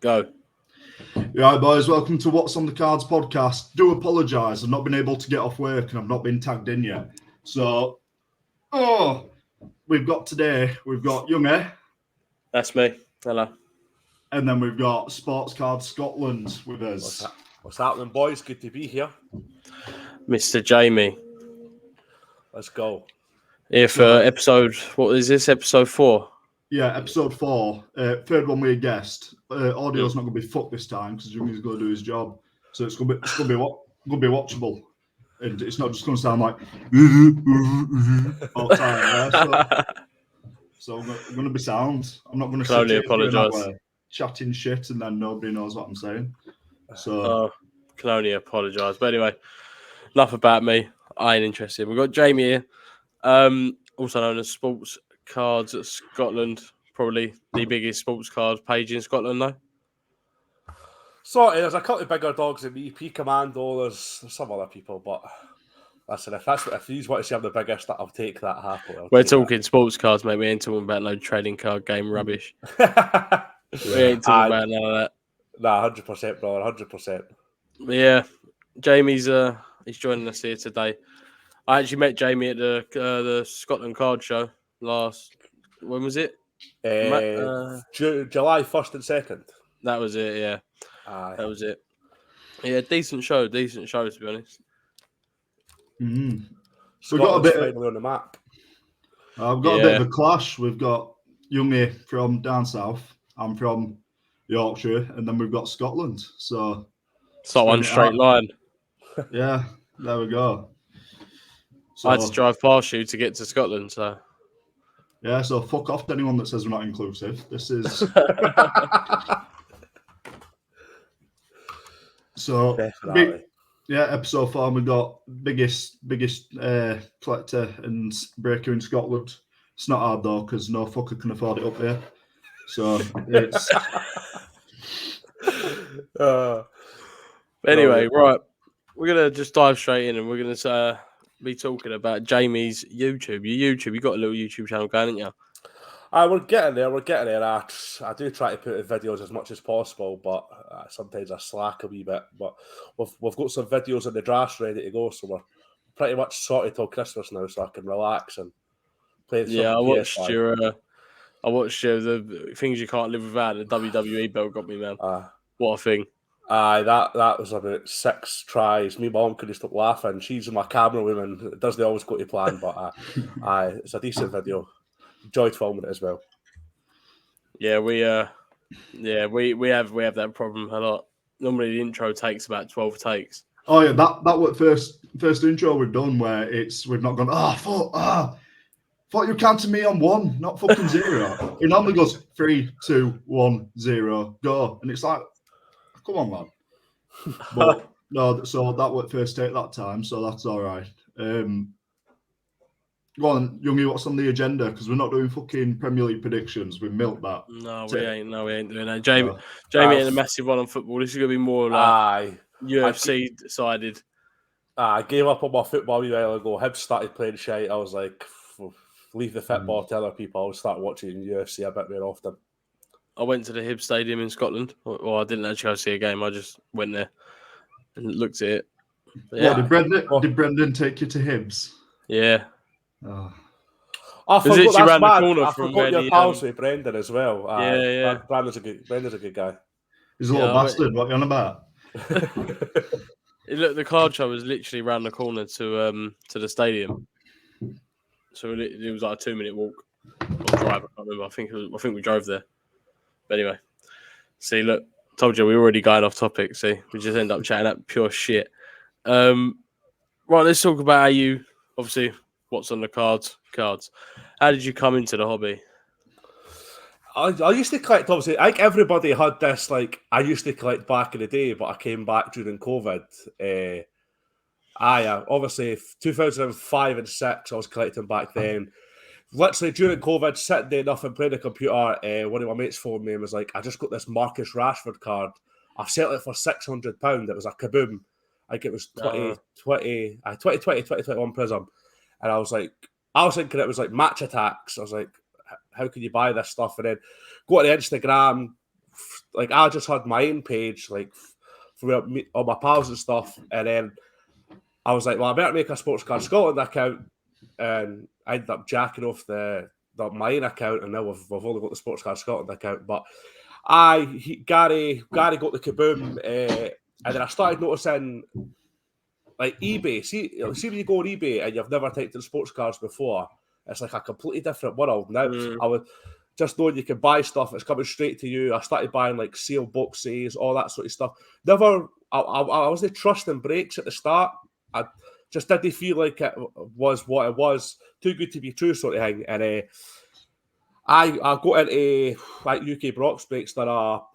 Go. Yeah, boys, welcome to What's on the Cards podcast. Do apologise, I've not been able to get off work and I've not been tagged in yet. So, we've got Youngie. That's me. Hello. And then we've got Sports Cards Scotland with us. What's happening, boys? Good to be here. Mr. Jamie. Let's go. Here for episode, what is this, episode 4? Yeah, episode 4. Third one with a guest. Audio's not going to be fucked this time because Youngie's going to do his job. So it's going to be watchable. And it's not just going to sound like all the time. Yeah? So I'm going to be sound. I'm not going to only apologise. Chatting shit and then nobody knows what I'm saying. So can only apologise. But anyway, enough about me. I ain't interested. We've got Jamie here, also known as Sports Cards Scotland, probably the biggest sports cards page in Scotland, though. So there's a couple of bigger dogs in me, P Commando. There's some other people, but listen, if these want to say I'm the biggest, I'll take that happily. We're talking sports cards, mate. We ain't talking about no trading card game rubbish. We ain't talking about none of that. Nah, 100%, brother, 100%. Yeah, Jamie's he's joining us here today. I actually met Jamie at the Scotland Card Show when was it? July 1st and 2nd. That was it, yeah. That was it. Yeah, decent show to be honest. Mm-hmm. So we've got a bit finally on the map. I've got a bit of a clash. We've got Youngie from down south. I'm from Yorkshire, and then we've got Scotland. So it's not one straight line. Yeah, there we go. So, I had to drive past you to get to Scotland, so yeah. So fuck off to anyone that says we're not inclusive. This is so definitely. Episode 4. We got biggest collector and breaker in Scotland. It's not hard though because no fucker can afford it up here. So it's anyway, right. We're gonna just dive straight in, and we're gonna be talking about Jamie's YouTube. You got a little YouTube channel going, haven't you? We're getting there. I do try to put in videos as much as possible, but sometimes I slack a wee bit. But we've got some videos in the draft ready to go, so we're pretty much sorted till Christmas now, so I can relax and play. Yeah, I watched the things you can't live without. The WWE belt got me, man. What a thing! That was about 6 tries. Me, mum couldn't stop laughing. She's my camera woman. It doesn't always go to plan, but it's a decent video. Enjoyed filming it as well. Yeah, we have that problem a lot. Normally the intro takes about 12 takes. Oh yeah, that was first intro we've done where we've not gone, thought you counted me on 1, not fucking 0. It normally goes 3, 2, 1, 0, go. And it's like, come on, man. But no, so that was first take that time, so that's all right. Go on, Youngie, what's on the agenda? Because we're not doing fucking Premier League predictions. We milked that. No, we ain't doing that. Jamie ain't a massive one on football. This is going to be more like UFC decided. I gave up on my football a while ago. Hibs started playing shite. I was like, leave the football to other people. I'll start watching UFC a bit more often. I went to the Hibs Stadium in Scotland. Well, I didn't actually go see a game. I just went there and looked at it. Yeah. Did Brendan take you to Hibs? Yeah. Oh. I forgot literally that's around the mad. corner I from forgot where your pals with Brendan as well. Yeah. Brendan's a good guy. He's a little bastard. What are you on about? Look, the card show was literally around the corner to the stadium. So it was like a 2-minute walk or drive. I can't remember. I think we drove there. But anyway, see, look, told you we were already going off topic. See, we just end up chatting that pure shit. Right, let's talk about how you obviously. What's on the cards? How did you come into the hobby? I used to collect, obviously, I think everybody had this, like, I used to collect back in the day, but I came back during COVID. Obviously, 2005 and 6, I was collecting back then. Literally, during COVID, sitting there enough and playing the computer, one of my mates phoned me and was like, I just got this Marcus Rashford card. I've settled it for £600. It was a kaboom. I think it was 2021 Prism. And I was thinking it was like Match Attacks. I was like, how can you buy this stuff? And then go to the Instagram, like I just had my own page, like for all my pals and stuff, and then I was like, well, I better make a Sports Card Scotland account, and I ended up jacking off the mine account, and now we've only got the Sports Card Scotland account. But Gary got the kaboom, and then I started noticing like eBay. See when you go on eBay and you've never typed in sports cars before, it's like a completely different world. Now I would just knowing you can buy stuff, it's coming straight to you. I started buying like sealed boxes, all that sort of stuff. Never, I wasn't trusting brakes at the start. I just didn't feel like it was what it was. Too good to be true, sort of thing. And I got into like UK Brock's brakes that are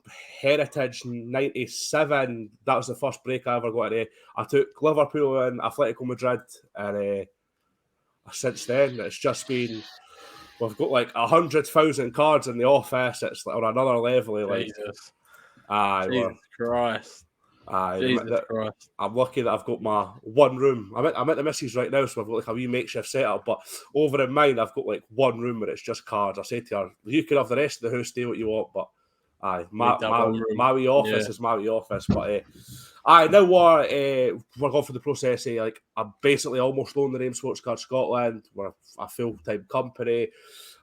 Heritage 97. That was the first brake I ever got into. I took Liverpool and Atletico Madrid, and since then it's just been. We've got like 100,000 cards in the office. It's like on another level. Like, Jesus. aye, Jesus Christ. aye. Jesus Christ. I'm lucky that I've got my one room. I'm at the missus right now, so I've got like a wee makeshift setup. But over in mine, I've got like one room where it's just cards. I say to her, you can have the rest of the house, do what you want. But aye, my wee office is my wee office. But aye, now we're going through the process. Like I basically almost own the name Sports Card Scotland. We're a full-time company.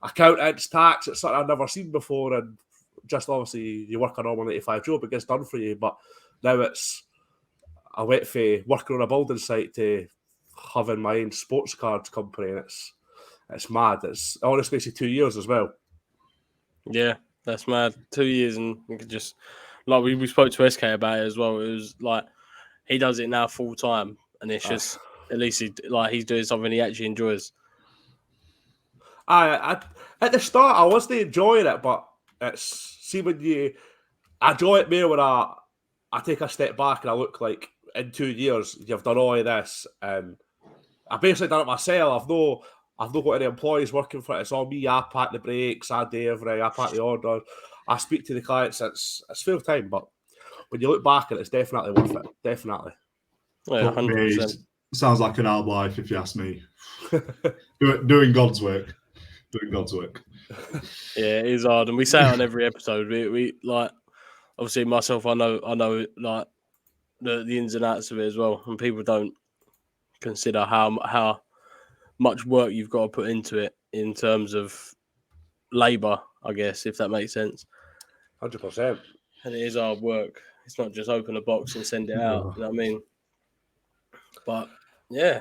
Accountants, tax, it's something I've never seen before, and just obviously you work a normal 9 to 5 job, it gets done for you. But now I went from working on a building site to having my own sports cards company, and it's mad. It's all in the space of 2 years as well. Yeah, that's mad. 2 years, and we could just like we spoke to SK about it as well. It was like he does it now full time, and it's just at least he's doing something he actually enjoys. I at the start I wasn't enjoying it, but when I enjoy it more when I take a step back and I look like in 2 years you've done all of this, and I basically done it myself. I've not got any employees working for it. It's all me. I pack the brakes, I do everything, I pack the orders, I speak to the clients. It's full time, but when you look back at it, it's definitely worth it. Definitely. Yeah, 100%. Sounds like an hard life, if you ask me. Doing God's work. Doing God's work. Yeah, it is hard, and we say it on every episode. We like obviously myself. I know like the ins and outs of it as well, and people don't consider how much work you've got to put into it in terms of labour, I guess, if that makes sense. 100%. And it is hard work. It's not just open a box and send it out. You know what I mean? But yeah.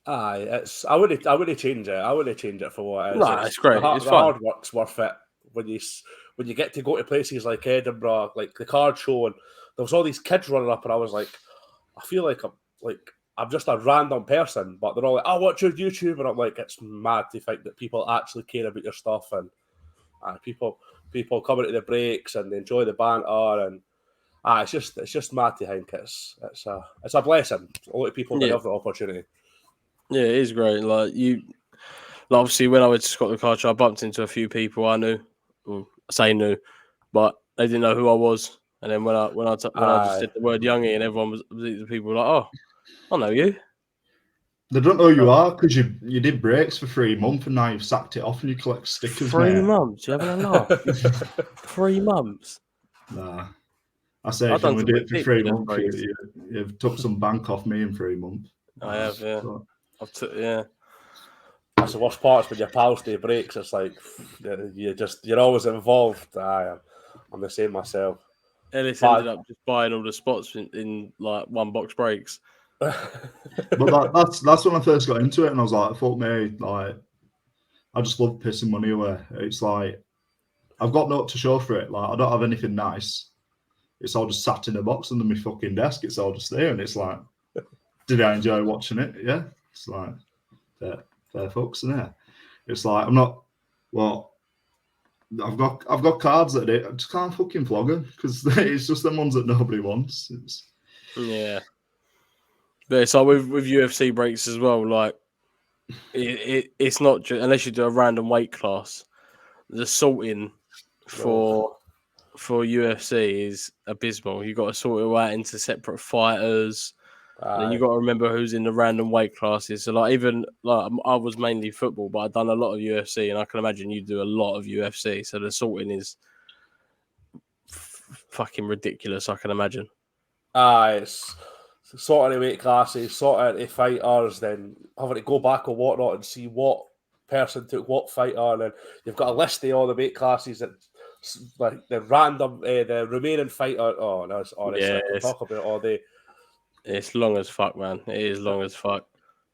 Aye, I wouldn't change it. I wouldn't change it for what it is. No, it's great. The hard work's worth it when you get to go to places like Edinburgh, like the card show, and there was all these kids running up, and I was like, I feel like I'm just a random person, but they're all like, "Oh, watch your YouTube," and I'm like, it's mad to think that people actually care about your stuff, and people coming to the breaks and they enjoy the banter, and it's just mad to think it's a blessing. A lot of people don't have the opportunity. Yeah, it is great. Like obviously when I went to Scotland Card Show, I bumped into a few people I knew. Well, I say knew, but they didn't know who I was. And then when I just said the word Youngie, and everyone the people were like, "Oh, I know you." They don't know who you are because you did breaks for 3 months, and now you've sacked it off and you collect stickers. 3 months? You having a laugh? 3 months? Nah. I say if we did it for 3 months, you've took some bank off me in 3 months. I have, yeah. So. That's the worst part, when your pals do breaks. It's like you're always involved. I'm the same myself. Ellis ended up just buying all the spots in like one box breaks. But that's when I first got into it, and I was like, fuck me, like I just love pissing money away. It's like I've got naught to show for it. Like I don't have anything nice. It's all just sat in a box under my fucking desk. It's all just there, and it's like, did I enjoy watching it? Yeah. It's like fair fucks in there. It's like I'm not. Well, I've got cards that I just can't fucking flog them because it's just them ones that nobody wants. Yeah. But it's like with UFC breaks as well. Like it's not just unless you do a random weight class. The sorting for UFC is abysmal. You got to sort it out into separate fighters. And then you got to remember who's in the random weight classes. So like even like I was mainly football, but I've done a lot of UFC, and I can imagine you do a lot of UFC. So the sorting is fucking ridiculous. I can imagine. It's sort of weight classes, sort of fighters, then having to go back or whatnot and see what person took what fighter, and then you've got a list of all the weight classes that like the random, the remaining fighter. Oh no, it's honestly, Yeah, I can talk about it all day. it's long as fuck, man. It is long as fuck.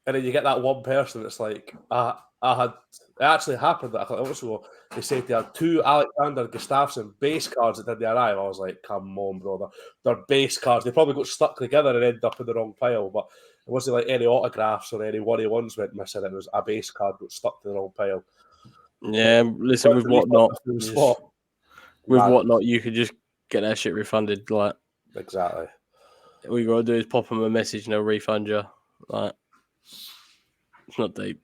And then you get that one person that's like, it actually happened that a couple of weeks ago. They said they had 2 Alexander Gustafsson base cards that didn't arrive. I was like, come on, brother. They're base cards. They probably got stuck together and ended up in the wrong pile. But it wasn't like any autographs or any 1-on-1s went missing. It was a base card got stuck to the wrong pile. Yeah, listen, with whatnot, Mad. whatnot, you could just get that shit refunded. Like, Exactly. all you gotta do is pop them a message and they'll refund you. Like, it's not deep.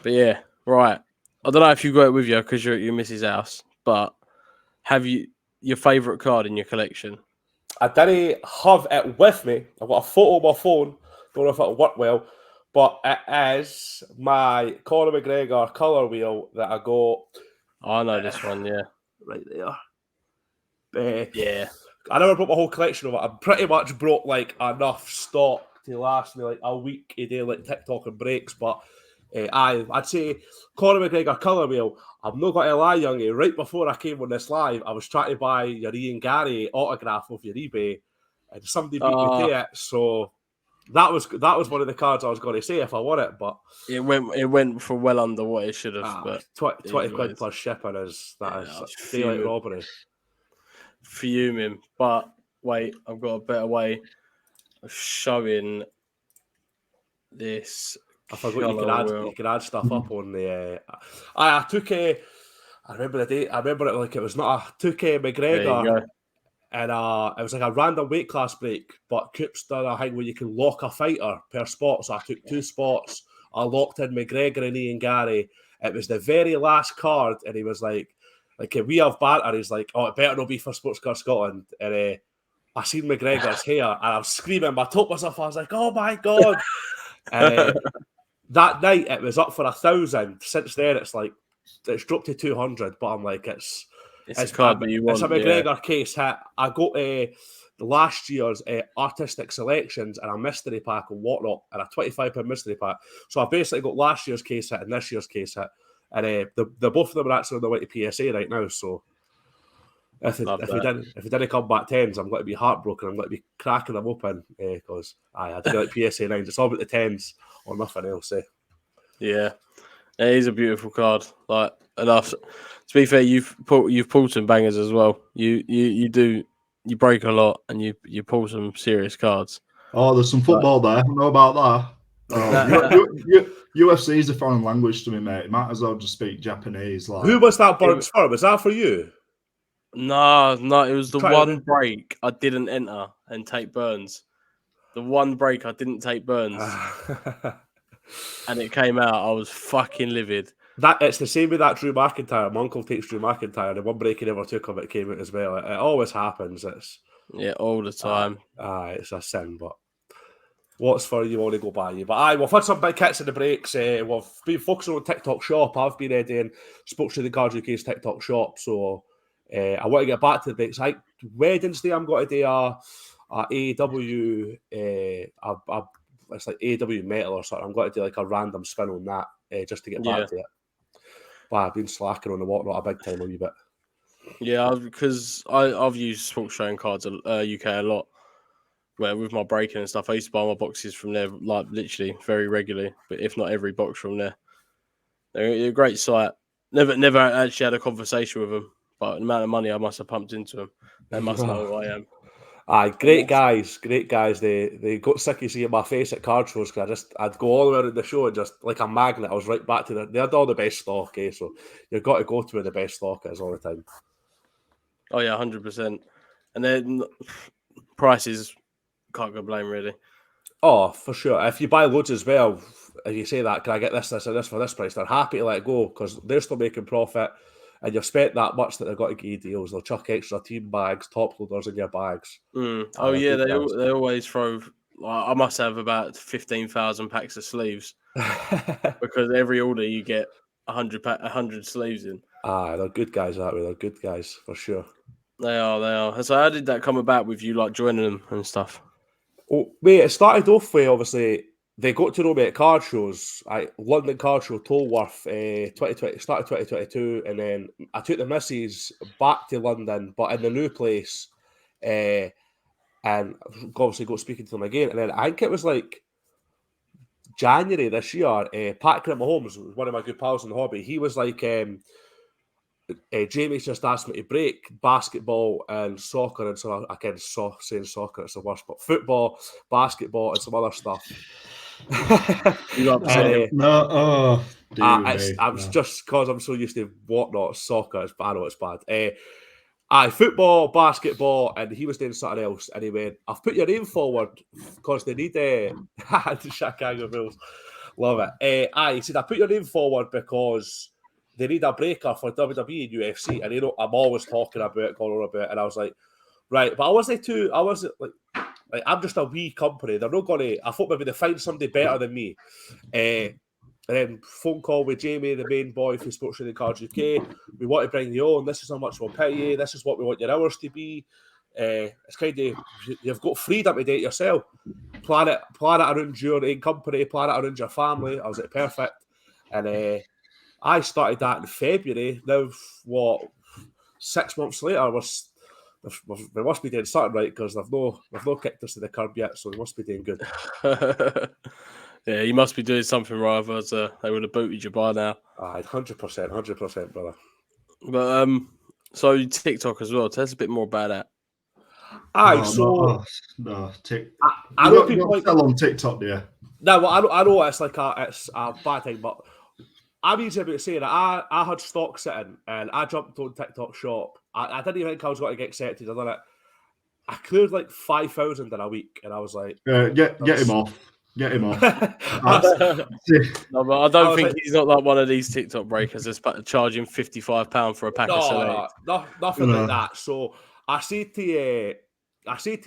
But yeah, right. I don't know if you got it with you because you're at your missus' house, but have you your favourite card in your collection? I didn't have it with me. I've got a photo on my phone. Don't know if it'll work well, but it is my Conor McGregor colour wheel that I got. Oh, I know this one, yeah. Right there. Yeah. I never brought my whole collection of it. I pretty much brought like enough stock to last me like a week a day, like TikTok and breaks. But I'd say Conor McGregor colour wheel. I'm not going to lie, youngie. Right before I came on this live, I was trying to buy your Ian Gary autograph off your eBay, and somebody beat me to it. So that was one of the cards I was going to say if I won it, but it went for well under what it should have. But 20 quid plus shipping is daylight robbery. Fuming, but wait, I've got a better way of showing this. I forgot you could add stuff up on the. I took a. I remember the date. I remember it like it was not. I took a McGregor, and it was like a random weight class break. But Coop's done a thing where you can lock a fighter per spot. So I took 2 spots. I locked in McGregor and Ian Gary. It was the very last card, and he was like we have banter. He's like, oh, it better not be for Sports Car Scotland. And I seen McGregor's hair, and I was screaming. I told myself, I was like, oh my god. And that night it was up for 1,000. Since then, it's dropped to 200. But I'm like, it's a card that you want. It's a McGregor case hit. I got last year's artistic selections and a mystery pack and whatnot, and a £25 mystery pack. So I basically got last year's case hit and this year's case hit, and the both of them are actually on the way to PSA right now. So if it didn't come back tens, I'm going to be heartbroken. I'm going to be cracking them open because I do like PSA 9s. It's all about the tens or nothing else. Yeah, it is a beautiful card. Like enough. To be fair, you've pulled some bangers as well. You break a lot and you pull some serious cards. Oh, there's some football there. I don't know about that. Oh, UFC is a foreign language to me, mate. You might as well just speak Japanese. Like, who was that Burns for? Was that for you? No, it was the one break I didn't enter and take Burns. The one break I didn't take Burns. And it came out, I was fucking livid. It's the same with that Drew McIntyre. My uncle takes Drew McIntyre, and one break he never took of it came out as well. It always happens. All the time. It's a sin, but what's for you want to go buy you? But we've had some big hits in the breaks. We've been focusing on TikTok shop. I've been doing Spokes to the Cards UK's TikTok shop, so I want to get back to the breaks. Wednesday I'm going to do a AEW it's like AEW metal or something. I'm going to do like a random spin on that just to get back to it. But I've been slacking on the whatnot a big time a wee bit. Yeah, because I've used Sports Trading Cards UK a lot. Where with my breaking and stuff, I used to buy my boxes from there, like literally very regularly, but if not every box from there. They're a great site. Never actually had a conversation with them, but the amount of money I must have pumped into them, they must know who I am. Great guys. They got sick of seeing my face at card shows because I'd go all the way around the show and just like a magnet, I was right back to they had all the best stock, so you've got to go to where the best stock is all the time. Oh yeah, 100%. And then prices can't go blame really. Oh, for sure. If you buy loads as well, if you say that, can I get this, and this for this price? They're happy to let it go because they're still making profit, and you've spent that much that they've got to give you deals. They'll chuck extra team bags, top loaders in your bags. Oh yeah, they always throw. I must have about 15,000 packs of sleeves because every order you get 100 sleeves in. They're good guys that way. They're good guys for sure. They are. So how did that come about with you like joining them and stuff? Oh, mate, it started off with obviously they got to know me at card shows. London Card Show, Tolworth, 2020, started 2022, and then I took the missus back to London, but in the new place, and obviously got speaking to them again. And then I think it was like January this year. Pat Mahomes, one of my good pals in the hobby, he was like, Jamie's just asked me to break basketball and soccer and some. I can saying soccer, it's the worst, but football, basketball, and some other stuff. You upset him? I'm just because I'm so used to whatnot soccer. I know it's bad. Football, basketball, and he was doing something else. And he went, "I've put your name forward because they need the Chicago Bulls." Love it. He said, "I put your name forward because they need a breaker for WWE and UFC." And I'm always talking about it, going on about it. And I was like, right, but I wasn't like I'm just a wee company. They're not going to. I thought maybe they find somebody better than me. And then phone call with Jamie, the main boy for Sports Trading Cards UK. We want to bring you on. This is how much we'll pay you. This is what we want your hours to be. It's kind of, you've got freedom to do it yourself. Plan it around your own company. Plan it around your family. I was like, perfect. And I started that in February. Now, 6 months later, we must be doing something right because they've no kicked us to the curb yet, so we must be doing good. Yeah, you must be doing something right, otherwise they would have booted you by now. 100%, brother. But so TikTok as well. Tell us a bit more about that. I know people like sell on TikTok, yeah. No, well, I know it's like it's a bad thing, but I'm easy about saying that I had stock sitting and I jumped on TikTok shop. I didn't even think I was going to get accepted. I done it. I cleared like 5,000 in a week, and I was like, get him off. Get him off. No, but I don't think he's not like one of these TikTok breakers that's charging £55 for a pack of Select. No, nothing like that. So I say to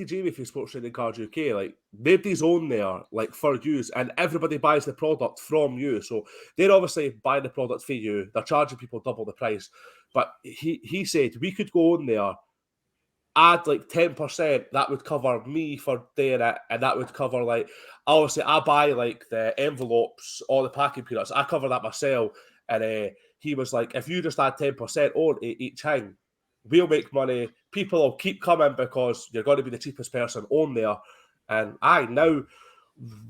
Jamie from Sports Trading Cards UK, like, nobody's on there like for use, and everybody buys the product from you. So they're obviously buying the product for you. They're charging people double the price. But he said we could go on there, add like 10%, that would cover me for doing it, and that would cover like, obviously I buy like the envelopes, all the packing peanuts, I cover that myself. And he was like, if you just add 10% on each thing, we'll make money, people will keep coming because you're going to be the cheapest person on there. And now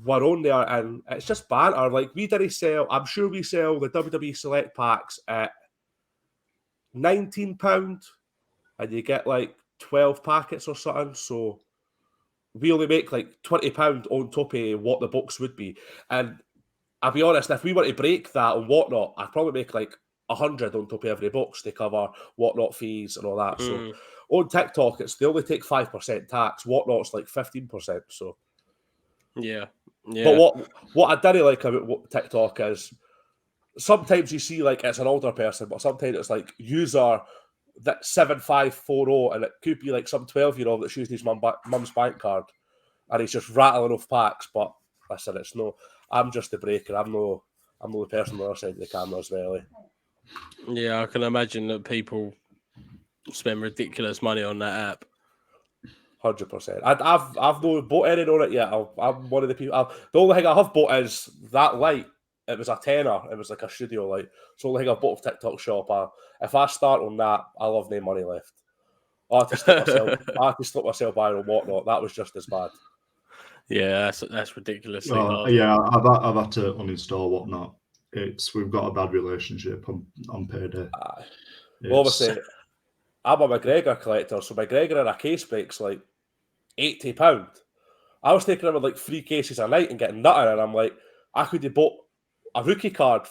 we're on there and it's just banter. Like, I'm sure we sell the WWE Select packs at £19 and you get like 12 packets or something. So we only make like £20 on top of what the box would be. And I'll be honest, if we were to break that and whatnot, I'd probably make like 100 on top of every box to cover whatnot fees and all that. So on TikTok, they only take 5% tax. Whatnot's like 15%. So yeah. But what I didn't like about TikTok is sometimes you see like it's an older person, but sometimes it's like user that 7540, and it could be like some 12-year-old that's using his mum's bank card, and he's just rattling off packs. But listen, it's no. I'm just the breaker. I'm no the person on the other side of the camera as well. Yeah, I can imagine that people spend ridiculous money on that app. 100%. I've not bought any on it yet. I'm one of the people. The only thing I have bought is that light. It was a tenner. It was like a studio light. So the only thing I bought off TikTok shop. If I start on that, I'll have no money left. I had to stop myself buying on whatnot. That was just as bad. Yeah, that's ridiculously hard. Yeah, I've had to uninstall whatnot. We've got a bad relationship on payday. Well, obviously, I'm a McGregor collector, so McGregor in a case breaks like £80. I was taking him with like 3 cases a night and getting nothing, and I'm like, I could have bought a rookie card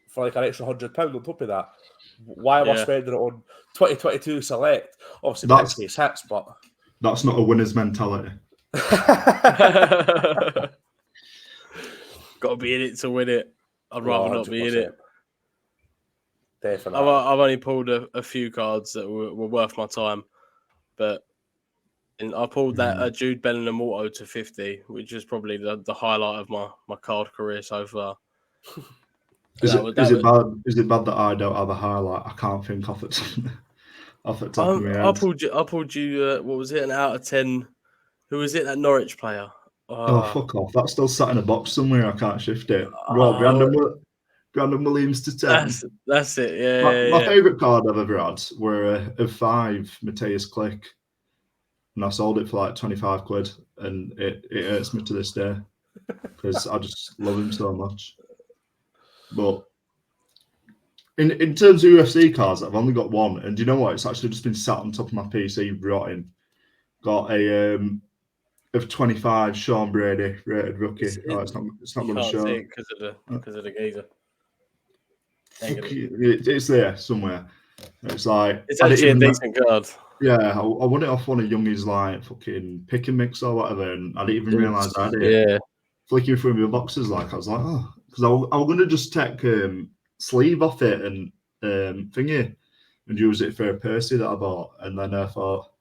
for like an extra £100 on top of that. Why am I spending it on 2022 Select? Obviously, that's case hits, but that's not a winner's mentality. Got to be in it to win it. I'd rather not be in it. Definitely. I've only pulled a few cards that were worth my time, but I pulled that Jude Bellingham auto to 50, which is probably the highlight of my card career so far. Is it bad that I don't have a highlight? I can't think of it. off the top of my head. I pulled you. What was it? An out of 10. Who was it? That Norwich player. Oh, fuck off! That's still sat in a box somewhere. I can't shift it. Well, Brandon Williams to 10. That's it. My favourite card I've ever had were a 5 Mateus Click, and I sold it for like 25 quid, and it hurts me to this day because I just love him so much. But in terms of UFC cards, I've only got one, and do you know what? It's actually just been sat on top of my PC, rotting. Got a of 25 Sean Brady rated rookie. It's not going to show because of the gazer. It's there somewhere. It's like it's actually a decent card. Yeah, I won it off one of Youngie's like fucking pick and mix or whatever, and I didn't even realise I had it. Yeah, flicking through my boxes, like I was like, oh, because I was going to just take sleeve off it and thingy and use it for a Percy that I bought, and then I thought,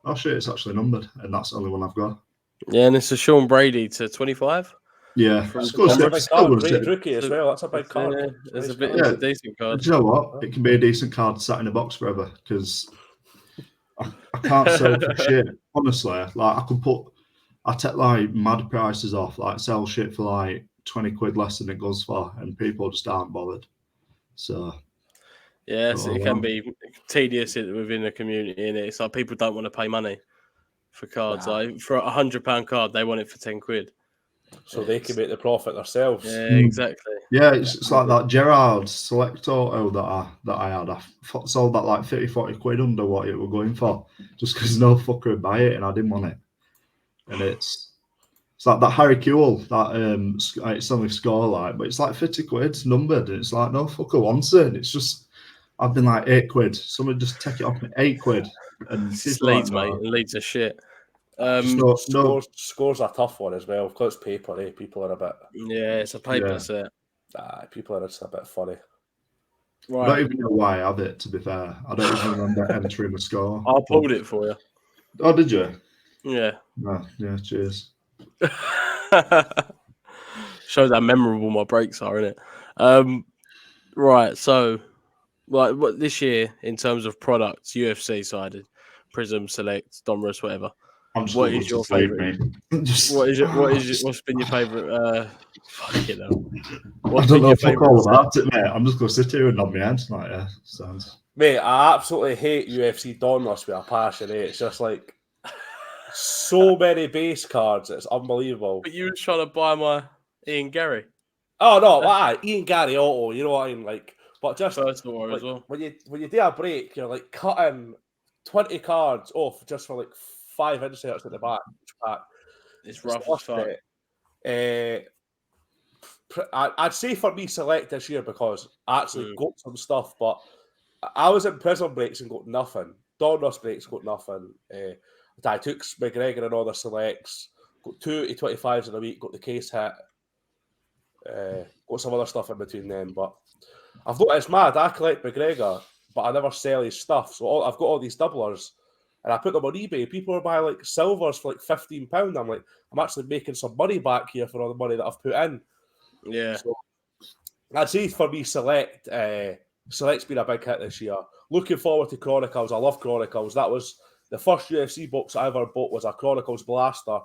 oh shit, it's actually numbered, and that's the only one I've got. Yeah, and it's a Sean Brady to 25. Yeah, that's a big card. Great rookie as well. That's a big card. It's a decent card. Do you know what? It can be a decent card sat in a box forever because I can't sell for shit. Honestly, like I take like mad prices off, like sell shit for like 20 quid less than it goes for, and people just aren't bothered. So yes, it can be tedious within the community, and it's like people don't want to pay money for cards. Like for £100 card, they want it for 10 quid. So they can make the profit themselves. Yeah, exactly. Yeah, it's like that Gerrard Select Auto that I had. I sold that like 30-40 quid under what it were going for, just because no fucker would buy it, and I didn't want it. And it's like that Harry Kewell, that it's only score like, but it's like 50 quid numbered, and it's like no fucker wants it. It's just I've been like 8 quid. Someone just take it off me, 8 quid. And it's Leeds, mate. And Leeds are shit. Scores a tough one as well. Because it's paper, people are a bit. Yeah, it's a paper set. People are just a bit funny. Right. I don't even know why I have it, to be fair. I don't even remember entering the score. I pulled it for you. Oh, did you? Yeah. Oh, yeah, cheers. Shows how memorable my breaks are, innit? Right, so like what this year in terms of products, UFC sided, Prism, Select, Donruss, whatever. What is your favourite? What's been your favourite? Fucking hell. I don't know fuck all about it, mate. I'm just gonna sit here and nod my head like, yeah, sounds. Mate, I absolutely hate UFC Donruss with a passion. It's just like so many base cards. It's unbelievable. But you were trying to buy my Ian Gary. Oh no, Ian Gary auto. You know what I mean? Like, but just first of all, like, as well. When you do a break, you're like cutting 20 cards off just for like 5 inserts at the back. It's rough as fuck. I'd say for me, Select this year because I actually got some stuff, but I was in Prism breaks and got nothing. Donruss breaks got nothing. I took McGregor and all the selects, got 2 25s in a week, got the case hit, got some other stuff in between them. But I've got it's mad. I collect McGregor, but I never sell his stuff. So I've got all these doublers. And I put them on eBay. People are buying like silvers for like £15. I'm like, I'm actually making some money back here for all the money that I've put in. Yeah. So I'd say for me, Select's been a big hit this year. Looking forward to Chronicles. I love Chronicles. That was the first UFC box I ever bought was a Chronicles Blaster.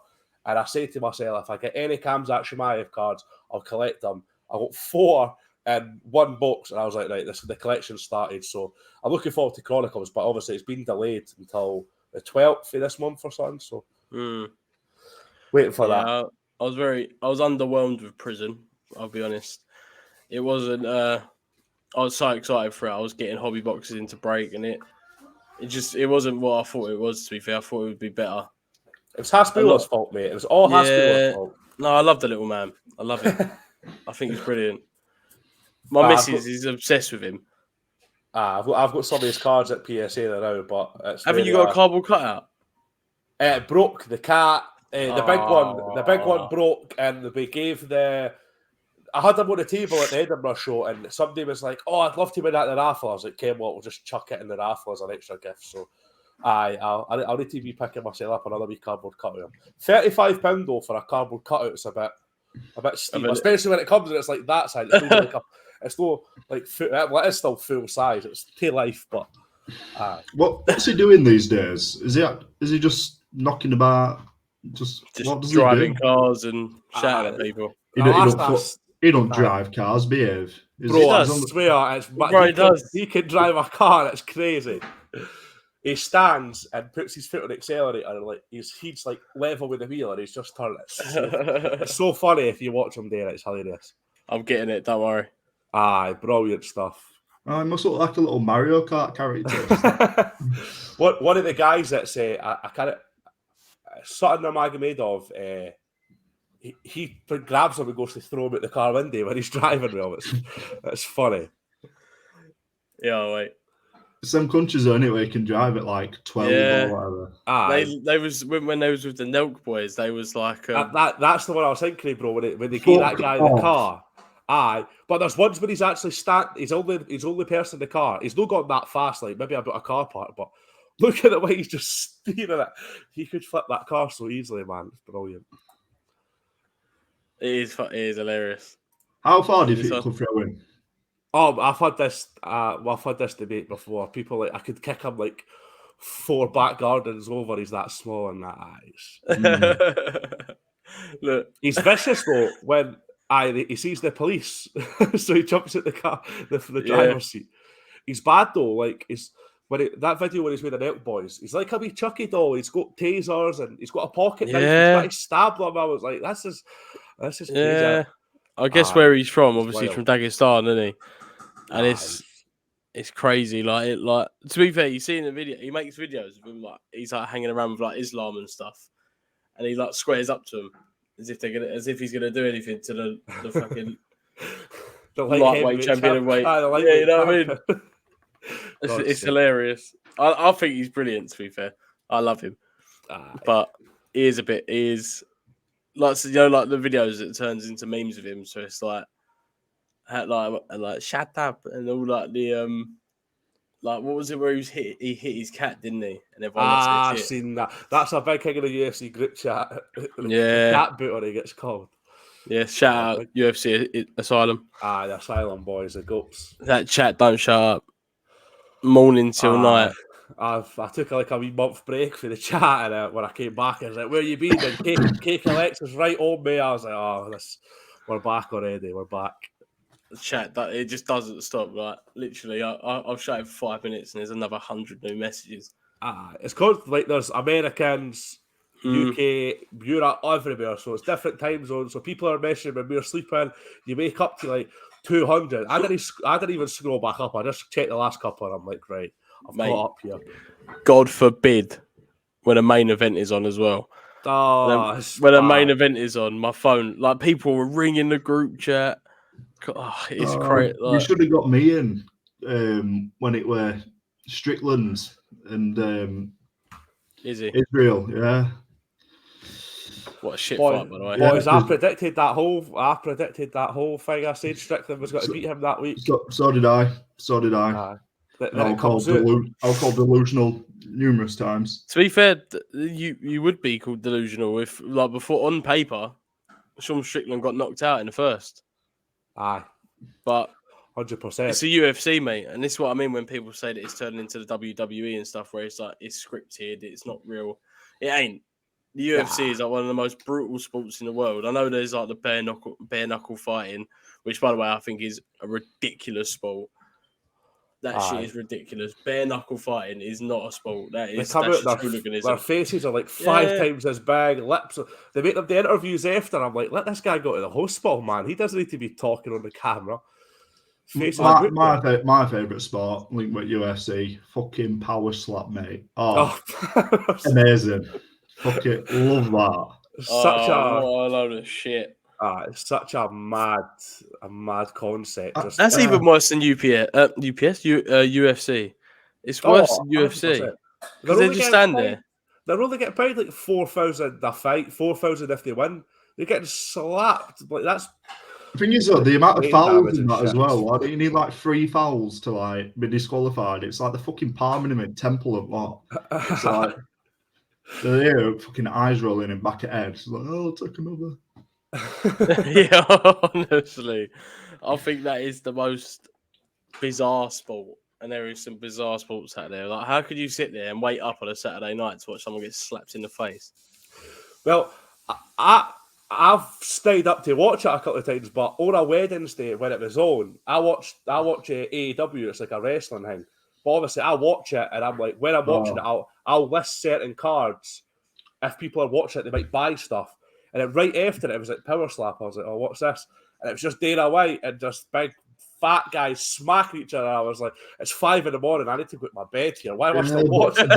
And I said to myself, if I get any Khamzat Chimaev cards, I'll collect them. I got 4 in one box, and I was like, right, the collection started. So I'm looking forward to Chronicles, but obviously it's been delayed until the 12th of this month or something. So waiting for that. I was underwhelmed with Prison. I'll be honest. It wasn't. I was so excited for it. I was getting hobby boxes into break, and it wasn't what I thought it was. To be fair, I thought it would be better. It was Haspil's fault, mate. It was all Haspil's fault. No, I love the little man. I love him. I think he's brilliant. My missus is obsessed with him. I've got some of his cards at PSA now, but haven't you got a cardboard cutout? It broke the cat. The big one broke, and they gave I had them on the table at the Edinburgh show, and somebody was like, "Oh, I'd love to win that in the raffle." I was like, "Okay, well, we'll just chuck it in the raffle as an extra gift." So, I'll need to be picking myself up another wee cardboard cutout. £35 though for a cardboard cutout. It's a bit steep, especially when it comes and it's like that size. It's not like full, well, it is still full size. It's to life, but What's he doing these days? Is he just knocking about? Just what does he do? driving cars and shouting at people. He don't drive cars, behave. Bro, I swear, he can drive a car. It's crazy. He stands and puts his foot on the accelerator, and like he's like level with the wheel, and he's just turning it. It's so funny if you watch him there. It's hilarious. I'm getting it. Don't worry. Aye, brilliant stuff. I must look like a little Mario Kart character. One of the guys that's I kind of something I'm made of. He grabs him and goes to throw him at the car window when he's driving with him. It's funny. Yeah, wait. Some countries anyway can drive at like 12 or whatever. They was when they was with the Nelk boys. They was like that's the one I was thinking, bro. When they gave that guy the car. Aye, but there's once when he's actually he's only person in the car. He's not got that fast, like maybe about a car park, but look at the way he's just steering it. He could flip that car so easily, man. It's brilliant. It is hilarious. How far do you think you could throw in? Oh, I've had this debate before. People like I could kick him like 4 back gardens over. He's that small in that eyes. Look, he's vicious though when he sees the police, so he jumps at the car, the driver's seat. He's bad though. Like that video when he's with the Nelk boys, he's like a wee Chucky doll. He's got tasers and he's got a pocket knife. He's trying to stab them. I was like, this is crazy. I guess where he's from, obviously from Dagestan, isn't he? And it's crazy. Like to be fair, you see in the video, he makes videos of him like he's like hanging around with like Islam and stuff, and he like squares up to him as if he's gonna do anything to the fucking lightweight champion of weight. You know what I mean? It's hilarious. I think he's brilliant. To be fair, I love him, but he is like the videos that turns into memes of him. So it's like shut up and all like the like what was it where he hit his cat, didn't he? And everyone I've seen that. That's a big thing in the UFC group chat. Cat booter he gets called. Yeah, shout out UFC Asylum. The Asylum boys, the goats. That chat don't shut up. Morning till night. I took like a wee month break for the chat, and when I came back, I was like, "Where you been?" And Cake Alexa's right on me. I was like, "Oh, we're back already. We're back." The chat that it just doesn't stop. Like literally, I've shouted for 5 minutes, and there's another 100 new messages. It's called like there's Americans, UK, Europe, everywhere. So it's different time zones. So people are messaging when we're sleeping. You wake up to like 200. I didn't even scroll back up. I just checked the last couple, and I'm like, right. I've caught up here. God forbid when a main event is on as well. When a main event is on, my phone, like people were ringing the group chat. It's great. You should have got me in when it were Strickland and Israel. Yeah. What a shit fight, by the way. Boys, I predicted that whole thing. I said Strickland was going to beat him that week. So did I. I'll call delusional numerous times. To be fair, you would be called delusional if, like, before on paper, Sean Strickland got knocked out in the first. Aye, but 100%. It's a UFC, mate, and this is what I mean when people say that it's turning into the WWE and stuff, where it's like it's scripted, it's not real. It ain't. The UFC is like one of the most brutal sports in the world. I know there's like the bare knuckle fighting, which, by the way, I think is a ridiculous sport. That shit is ridiculous. Bare knuckle fighting is not a sport. That's hooliganism. Their faces are like 5 times as big. Lips. They make them the interviews after. I'm like, let this guy go to the hospital, man. He doesn't need to be talking on the camera. My favourite sport, linked with UFC, fucking power slap, mate. Oh. Amazing. Fucking love that. What a load of shit. It's such a mad concept. That's even worse than UFC. It's worse than UFC. Because they just stand there. They're only getting paid like 4,000 a fight, 4,000 if they win. They're getting slapped. Like that's. The thing is, though, the amount of fouls in that as well. Why don't you need like 3 fouls to like be disqualified? It's like the fucking Parliament Temple of what? It's like they're here, fucking eyes rolling and back at head. It's like, oh, I'll take another. Yeah, honestly, I think that is the most bizarre sport and there is some bizarre sports out there. Like, how could you sit there and wait up on a Saturday night to watch someone get slapped in the face? Well, I've stayed up to watch it a couple of times, but on a Wednesday when it was on, I watch AEW. It's like a wrestling thing. But obviously, I watch it, and I'm like, when I'm watching it, I'll list certain cards. If people are watching it, they might buy stuff. And then right after it was like Power Slap. I was like, oh, what's this? And it was just Dana White and just big fat guys smacking each other. I was like, it's 5 a.m. I need to go to my bed here. Why am I still watching?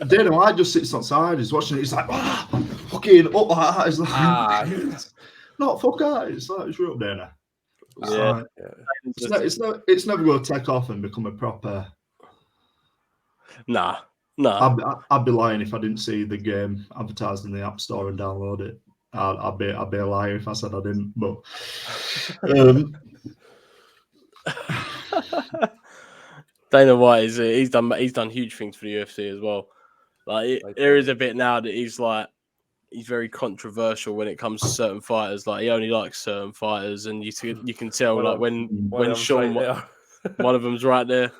Dana White just sits outside. He's watching it. He's like, fucking up like that. He's like, not fuck out. It's like, it's real, Dana. It's never going to take off and become a proper. Nah. I'd be lying if I didn't see the game advertised in the App Store and download it. I'd be a liar if I said I didn't. But Dana White he's done huge things for the UFC as well. Like there is a bit now that he's very controversial when it comes to certain fighters. Like he only likes certain fighters, and you can tell like when Sean, one of them's right there.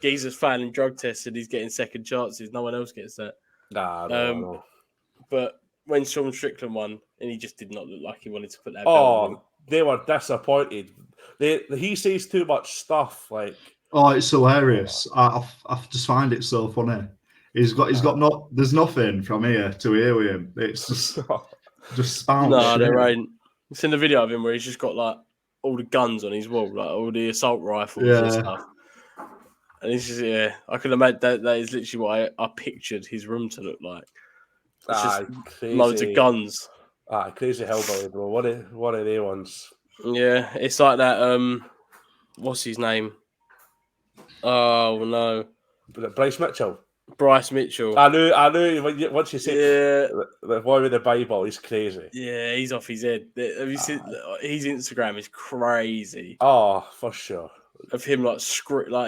Geezer's failing drug tests and he's getting second chances. No one else gets that. No. But when Sean Strickland won, and he just did not look like he wanted to put that belt on him. They were disappointed. He says too much stuff. Like, it's hilarious. I just find it so funny. He's got there's nothing from here to here with him. It's just spout. No, there ain't. It's in the video of him where he's just got like all the guns on his wall, like all the assault rifles and stuff. And it's just, I can imagine that is literally what I pictured his room to look like. It's just crazy. Loads of guns. Crazy hellboy, bro. What are they ones? Yeah, it's like that. What's his name? Oh no, Bryce Mitchell. Bryce Mitchell. I knew. Once you said the boy with the Bible, he's crazy. Yeah, he's off his head. Have you seen his Instagram? Is crazy. Oh, for sure. Of him like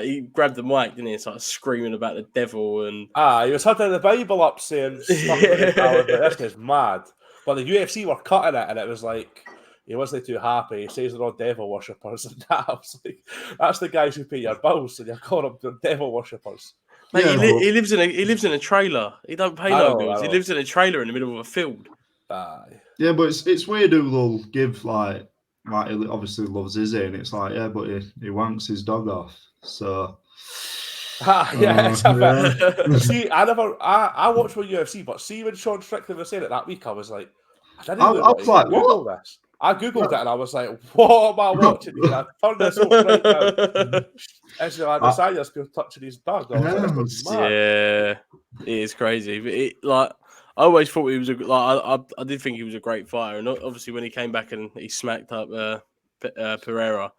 he grabbed the mic, didn't he? It's like screaming about the devil and he was holding the Bible up saying stuff this guy's mad. But the UFC were cutting it, and it was like he wasn't too happy. He says they're all devil worshippers, and that. I was like, that's the guys who pay your bills, and you're calling them devil worshippers. Mate, he lives in a trailer. He don't pay no bills. He lives in a trailer in the middle of a field. Yeah, but it's weird who they'll give like he obviously loves Izzy, and it's like, yeah, but he wants his dog off. So See, I watched my UFC, but see when Sean Strickland was saying it that week, I was like, I was like, Google this. I googled it and I was like, what am I watching? I found this up right now. As Adesanya's still touching his dog. Yeah, it is crazy. But I always thought he was I did think he was a great fighter, and obviously when he came back and he smacked up Pereira,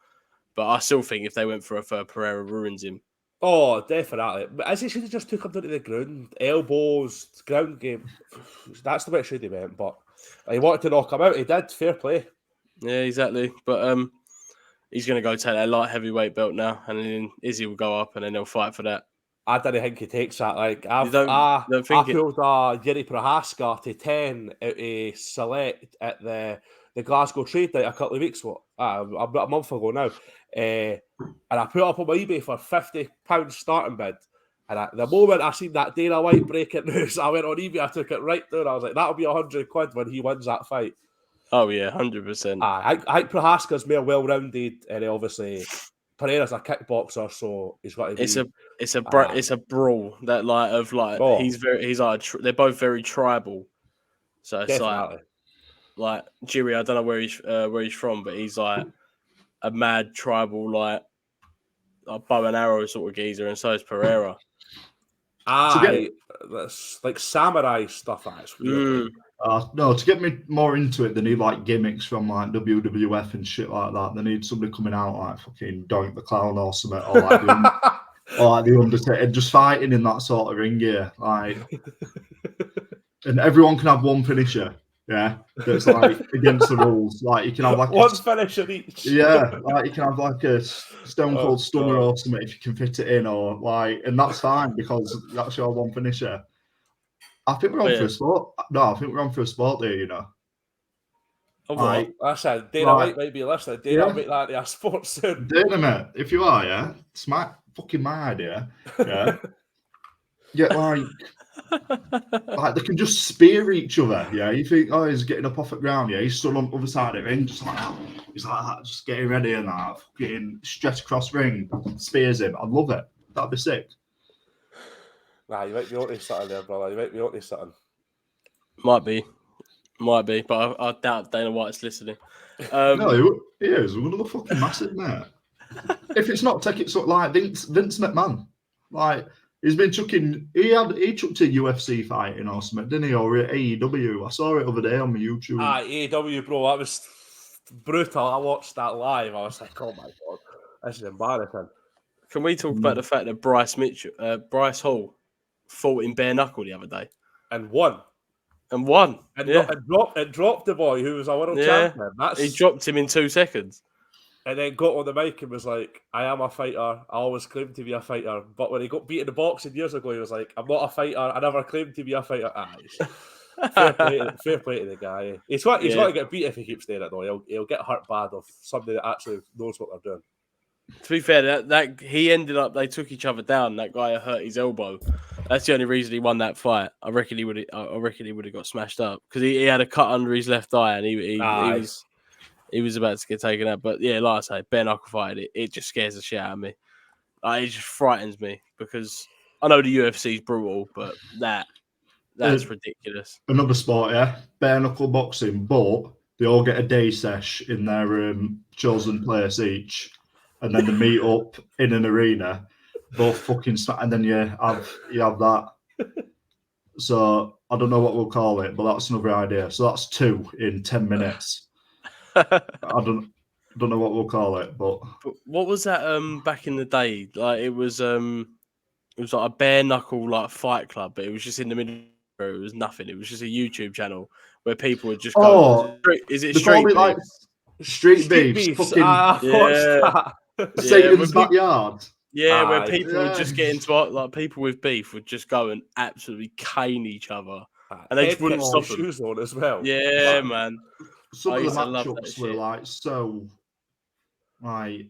but I still think if they went for a third, Pereira ruins him. Oh, definitely. But as he should have just took him down to the ground, elbows, ground game. That's the way it should have went. But he wanted to knock him out. He did. Fair play. Yeah, exactly. But he's going to go take that light heavyweight belt now, and then Izzy will go up, and then they'll fight for that. I don't think he takes that. Like I pulled Yuri Prohaska to 10 out of select at the Glasgow trade night a couple of weeks ago. About a month ago now. And I put it up on my eBay for £50 starting bid. And the moment I seen that Dana White breaking news, I went on eBay, I took it right there. I was like, that'll be £100 when he wins that fight. Oh, yeah, 100%. I think Prohaska's more well-rounded, and obviously Pereira's a kickboxer, so he's got to be... It's a brawl that they're both very tribal. So it's definitely. like Jiri, I don't know where he's from, but he's like a mad tribal, like a bow and arrow sort of geezer, and so is Pereira. That's like samurai stuff. That's weird. No, to get me more into it, they need like gimmicks from like WWF and shit like that. They need somebody coming out like fucking Doink the Clown or something, or like the Undertaker, just fighting in that sort of ring gear, like. And everyone can have one finisher. Yeah, that's like against the rules. Like you can have like one finisher each. Yeah, like you can have like a Stone Cold Stunner or something if you can fit it in, or like, and that's fine because that's your one finisher. I think we're on for a sport. No, I think we're on for a sport there. You know. Like, I said Dana White might be listening. Dana might that a sports soon. Dana, mate, if you are, yeah, smack fucking my idea. Yeah. Yeah, like they can just spear each other. Yeah, you think, oh, he's getting up off the ground. Yeah, he's stood on the other side of the ring, just like that. He's like that, just getting ready and that, fucking stretch across ring, spears him. I'd love it. That'd be sick. Nah, you might be onto something there, brother. You might be onto something. Might be, but I doubt Dana White's listening. No, he is. We're gonna look fucking massive now. If it's not, take it sort of like Vince McMahon. Like he's been chucking. He chucked a UFC fight in or something, didn't he? Or AEW. I saw it over there on my YouTube. AEW, bro, that was brutal. I watched that live. I was like, oh my god, this is embarrassing. Can we talk about the fact that Bryce Hall fought in bare knuckle the other day and won? And won. And yeah. it dropped the boy who was a world champion. He dropped him in 2 seconds. And then got on the mic and was like, I am a fighter. I always claimed to be a fighter. But when he got beat in the boxing years ago, he was like, I'm not a fighter. I never claimed to be a fighter. Fair play to the guy. He's got to get beat if he keeps doing it, though. He'll get hurt bad of somebody that actually knows what they're doing. To be fair, that he ended up, they took each other down. That guy hurt his elbow. That's the only reason he won that fight. I reckon he would have got smashed up because he had a cut under his left eye and he was about to get taken out. But yeah, like I say, bare knuckle fight, it just scares the shit out of me. It just frightens me because I know the UFC is brutal, but that's ridiculous. Another sport, yeah, bare knuckle boxing, but they all get a day sesh in their chosen place each. And then they meet up in an arena, both fucking and then you have that. So I don't know what we'll call it, but that's another idea. So that's 2 in 10 minutes. I don't know what we'll call it, but what was that back in the day? Like it was like a bare knuckle like fight club, but it was just in the middle. It was nothing. It was just a YouTube channel where people would just go. Is it street beef? Like street beefs? Fucking Satan's backyard. Yeah, where people would just get into like people with beef would just go and absolutely cane each other, and they just wouldn't stop them. Shoes on as well. Yeah, man. Some of the matchups were like so, like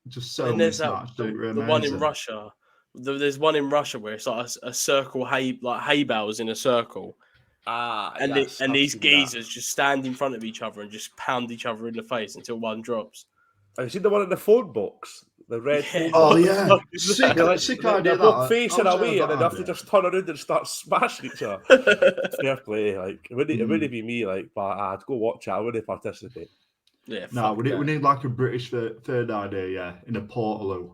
just so. And there's the one in Russia. There's one in Russia where it's like a circle hay bales in a circle. And these geezers just stand in front of each other and just pound each other in the face until one drops. Have you seen the one in the phone box? The red phone box? Oh, yeah. Sick idea. They're both facing away and then they have to just turn around and start smashing each other. Fair play. Like, it wouldn't be me, like, but I'd go watch it. I wouldn't participate. Yeah. No, we need like a British third idea, yeah, in a Portaloo.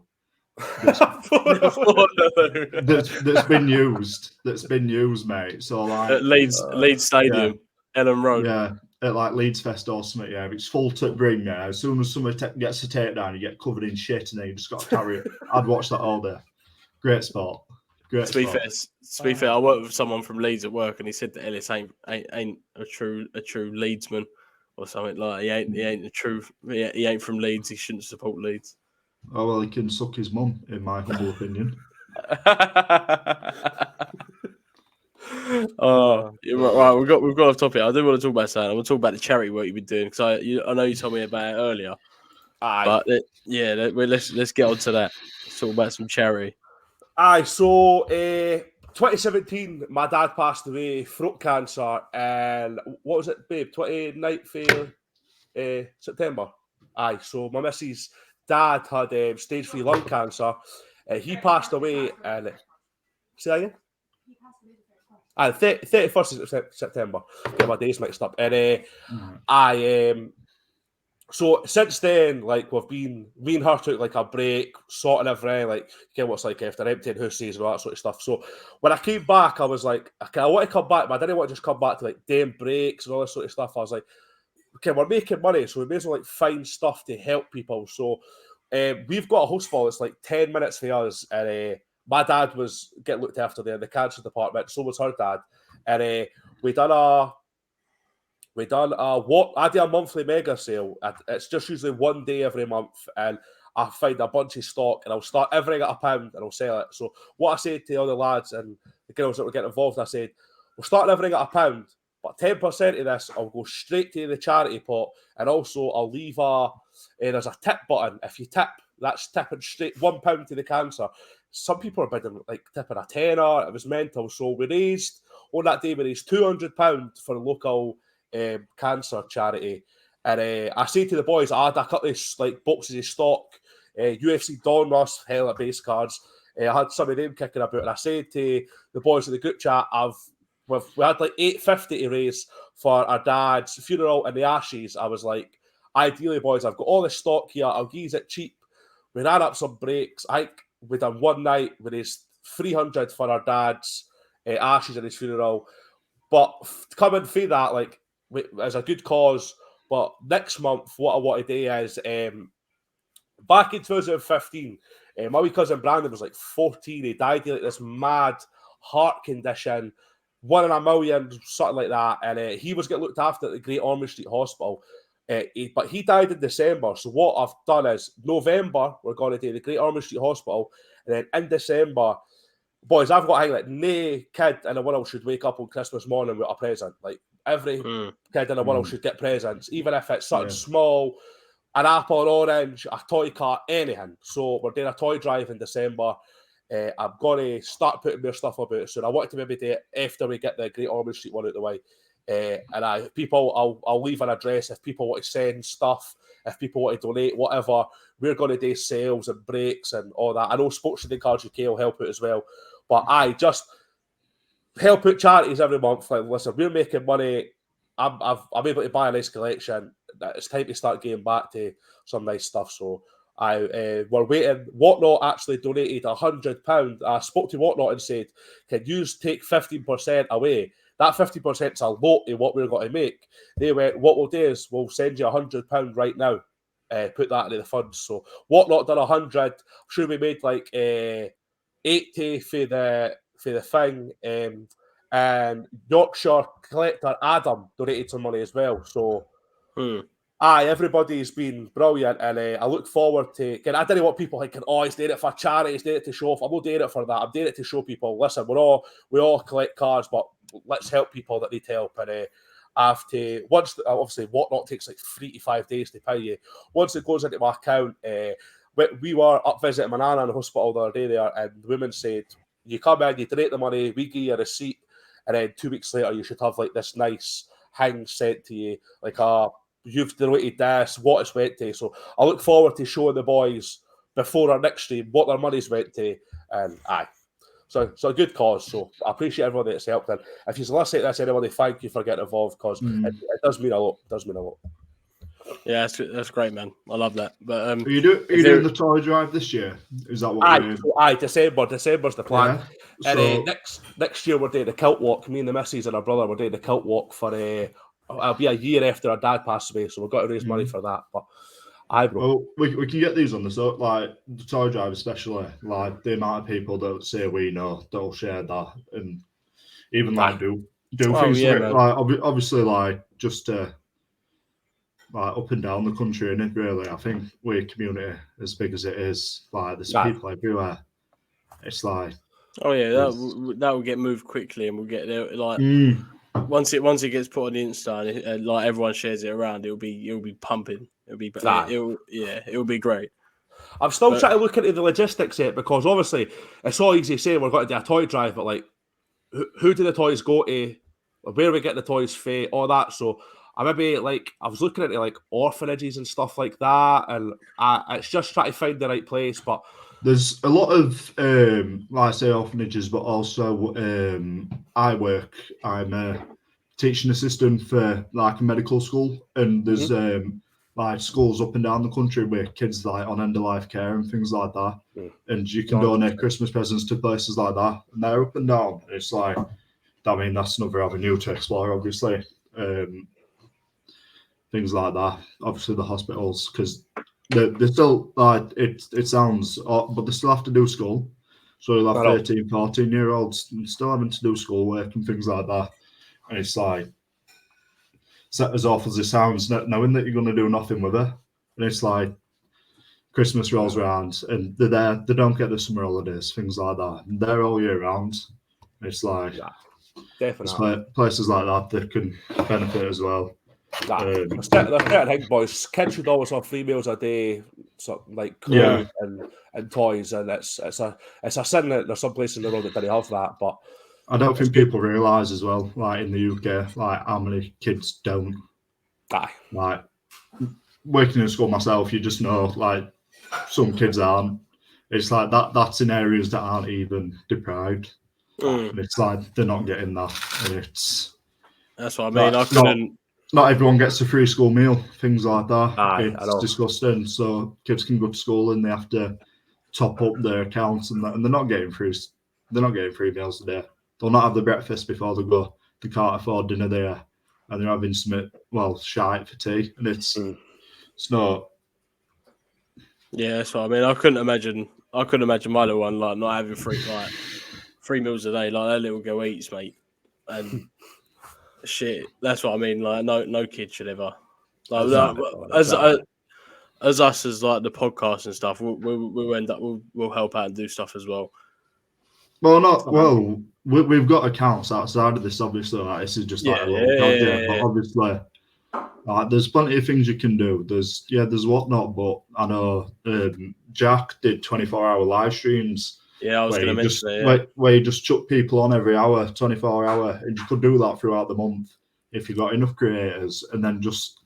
That's been used, mate. So like at Leeds Stadium, Ellen Road. Yeah, at like Leeds Fest or something. Yeah, it's full to bring. Yeah, as soon as somebody gets a takedown, you get covered in shit, and then you just got to carry it. I'd watch that all day. Great sport. To be fair, I worked with someone from Leeds at work, and he said that Ellis ain't a true Leedsman or something like. He ain't a true. He ain't from Leeds. He shouldn't support Leeds. Oh, well, he can suck his mum, in my humble opinion. Right, we've got off topic. I do want to talk about something. I want to talk about the charity work you've been doing because I know you told me about it earlier. But let's get on to that. Let's talk about some charity. So 2017, my dad passed away, throat cancer, and what was it, babe? 29th of September. So my missus' dad had stage 3 lung cancer. He passed away, and say that again? 31st of September. Get my days mixed up. And so since then, like me and her took like a break, sorting everything, like get what's like after emptying houses and all that sort of stuff. So when I came back, I was like, okay, I want to come back, but I didn't want to just come back to like damn breaks and all this sort of stuff. I was like, okay, we're making money, so we may as well like find stuff to help people. So we've got a hospital. It's like 10 minutes for us, and my dad was getting looked after there in the cancer department. So was her dad, and we done a I do a monthly mega sale. It's just usually one day every month, and I find a bunch of stock, and I'll start everything at £1, and I'll sell it. So what I said to all the lads and the girls that were getting involved, I said, we'll start everything at £1, but 10% of this I'll go straight to the charity pot, and also I'll leave there's a tip button. If you tip That's tipping straight £1 to the cancer. Some people are bidding like tipping a tenner. It was mental. So we raised on that day. We raised £200 for a local cancer charity. And I say to the boys, I had a couple of like boxes of stock, UFC Dawn Russ, hell at base cards. I had some of them kicking about, and I said to the boys in the group chat, we had like $850 to raise for our dad's funeral and the ashes. I was like, ideally, boys, I've got all the stock here. I'll give it cheap. We ran up some breaks. We done one night. We raised $300 for our dad's ashes and his funeral. But coming through that, like, as a good cause. But next month, what I want to do is, back in 2015, my wee cousin Brandon was like 14. He died of like this mad heart condition, 1 in a million, something like that. And he was getting looked after at the Great Ormond Street Hospital. But he died in December. So what I've done is, November, we're going to do the Great Ormond Street Hospital. And then in December, boys, I've got to like, no kid in the world should wake up on Christmas morning with a present. Like, every kid in the world should get presents, even if it's something small, an apple or orange, a toy car, anything. So we're doing a toy drive in December. I'm going to start putting more stuff about it soon. I want to maybe do it after we get the Great Ormond Street one out of the way. I'll leave an address if people want to send stuff, if people want to donate, whatever. We're going to do sales and breaks and all that. I know Sports Trading Cards UK will help out as well. But I just help out charities every month. Like, listen, we're making money. I'm able to buy a nice collection. It's time to start getting back to some nice stuff. So we're waiting. Whatnot actually donated £100. I spoke to Whatnot and said, "Can you take 15% away?" That 50% is a lot of what we're going to make. They went, "What we'll do is we'll send you £100 right now. Put that into the funds." So Whatnot done 100. Sure, we made like 80 for the thing. And Yorkshire collector Adam donated some money as well. So, everybody's been brilliant, and I look forward to. Again, I didn't want people thinking, "Oh, he's doing it for charity, he's doing it to show off." I'm not doing it for that. I'm doing it to show people. Listen, we all collect cards, but let's help people that need help. And obviously, Whatnot takes like 3 to 5 days to pay you. Once it goes into my account, we were up visiting my nana in the hospital the other day there, and the woman said, "You come in, you donate the money, we give you a receipt. And then 2 weeks later, you should have like this nice hang sent to you, like you've donated this, what it's went to." So I look forward to showing the boys before our next stream what their money's went to. And so a good cause. So I appreciate everybody that's helped. And if you're listening to this, anybody, thank you for getting involved, because it does mean a lot. It does mean a lot. Yeah, that's great, man. I love that. But are you doing the toy drive this year? Is that what you're doing? December's the plan. Yeah. And next year we're doing the kilt walk. Me and the missus and our brother, we're doing the kilt walk for it'll be a year after our dad passed away, so we've got to raise money for that. But well, we can get these on like the toy drive, especially like the amount of people that say we know that'll share that, and even like do things for it. Like obviously, like just to like up and down the country, and really, I think we're a community as big as it is. Like there's people everywhere. It's like, oh yeah, that will get moved quickly, and we'll get there. Like once it gets put on the Insta, and like everyone shares it around, it'll be pumping. It'll be great. I'm still trying to look into the logistics yet, because obviously it's all easy to say we're going to do a toy drive, but like who do the toys go to? Where we get the toys for? All that. So I was looking into like orphanages and stuff like that, and it's just trying to find the right place. But there's a lot of like I say orphanages, but also I'm a teaching assistant for like a medical school, and there's like schools up and down the country with kids like on end of life care and things like that, and you can donate Christmas presents to places like that, and they're up and down. It's like, I mean, that's another avenue to explore, obviously. Things like that. Obviously, the hospitals, because they're still like it sounds, but they still have to do school. So you'll have 13, 14-year-olds still having to do schoolwork and things like that. And it's like, as awful as it sounds, knowing that you're going to do nothing with it. And it's like Christmas rolls around and they're there, they don't get the summer holidays, things like that. And they're all year round. It's like, definitely places like that can benefit as well. Nah, there's certain things, boys. Kids should always have 3 meals a day, like clothes and toys, and it's a sin that there's some places in the world that don't have that. But I don't think people realise as well, like in the UK, like how many kids don't. Aye. Like working in school myself, you just know like some kids aren't. It's like that's in areas that aren't even deprived. And it's like they're not getting that. And that's what I mean. I couldn't. Not everyone gets a free school meal, things like that. It's disgusting. So kids can go to school and they have to top up their accounts and they're not getting free. They're not getting free meals a day. They'll not have the breakfast before they go. They can't afford dinner there, and they're having some shite for tea, and it's not. Yeah, that's what I mean. I couldn't imagine my little one like not having 3 meals a day. Like that little girl eats, mate, and shit. That's what I mean. Like no kid should ever. Like Exactly. as us as like the podcast and stuff, we'll end up we'll help out and do stuff as well. Well, we've got accounts outside of this. Obviously, like this is just like a little project. But obviously, like there's plenty of things you can do. There's whatnot, but I know Jack did 24-hour live streams. Yeah, I was going to mention it. Where you just chuck people on every hour, 24-hour, and you could do that throughout the month if you got enough creators, and then just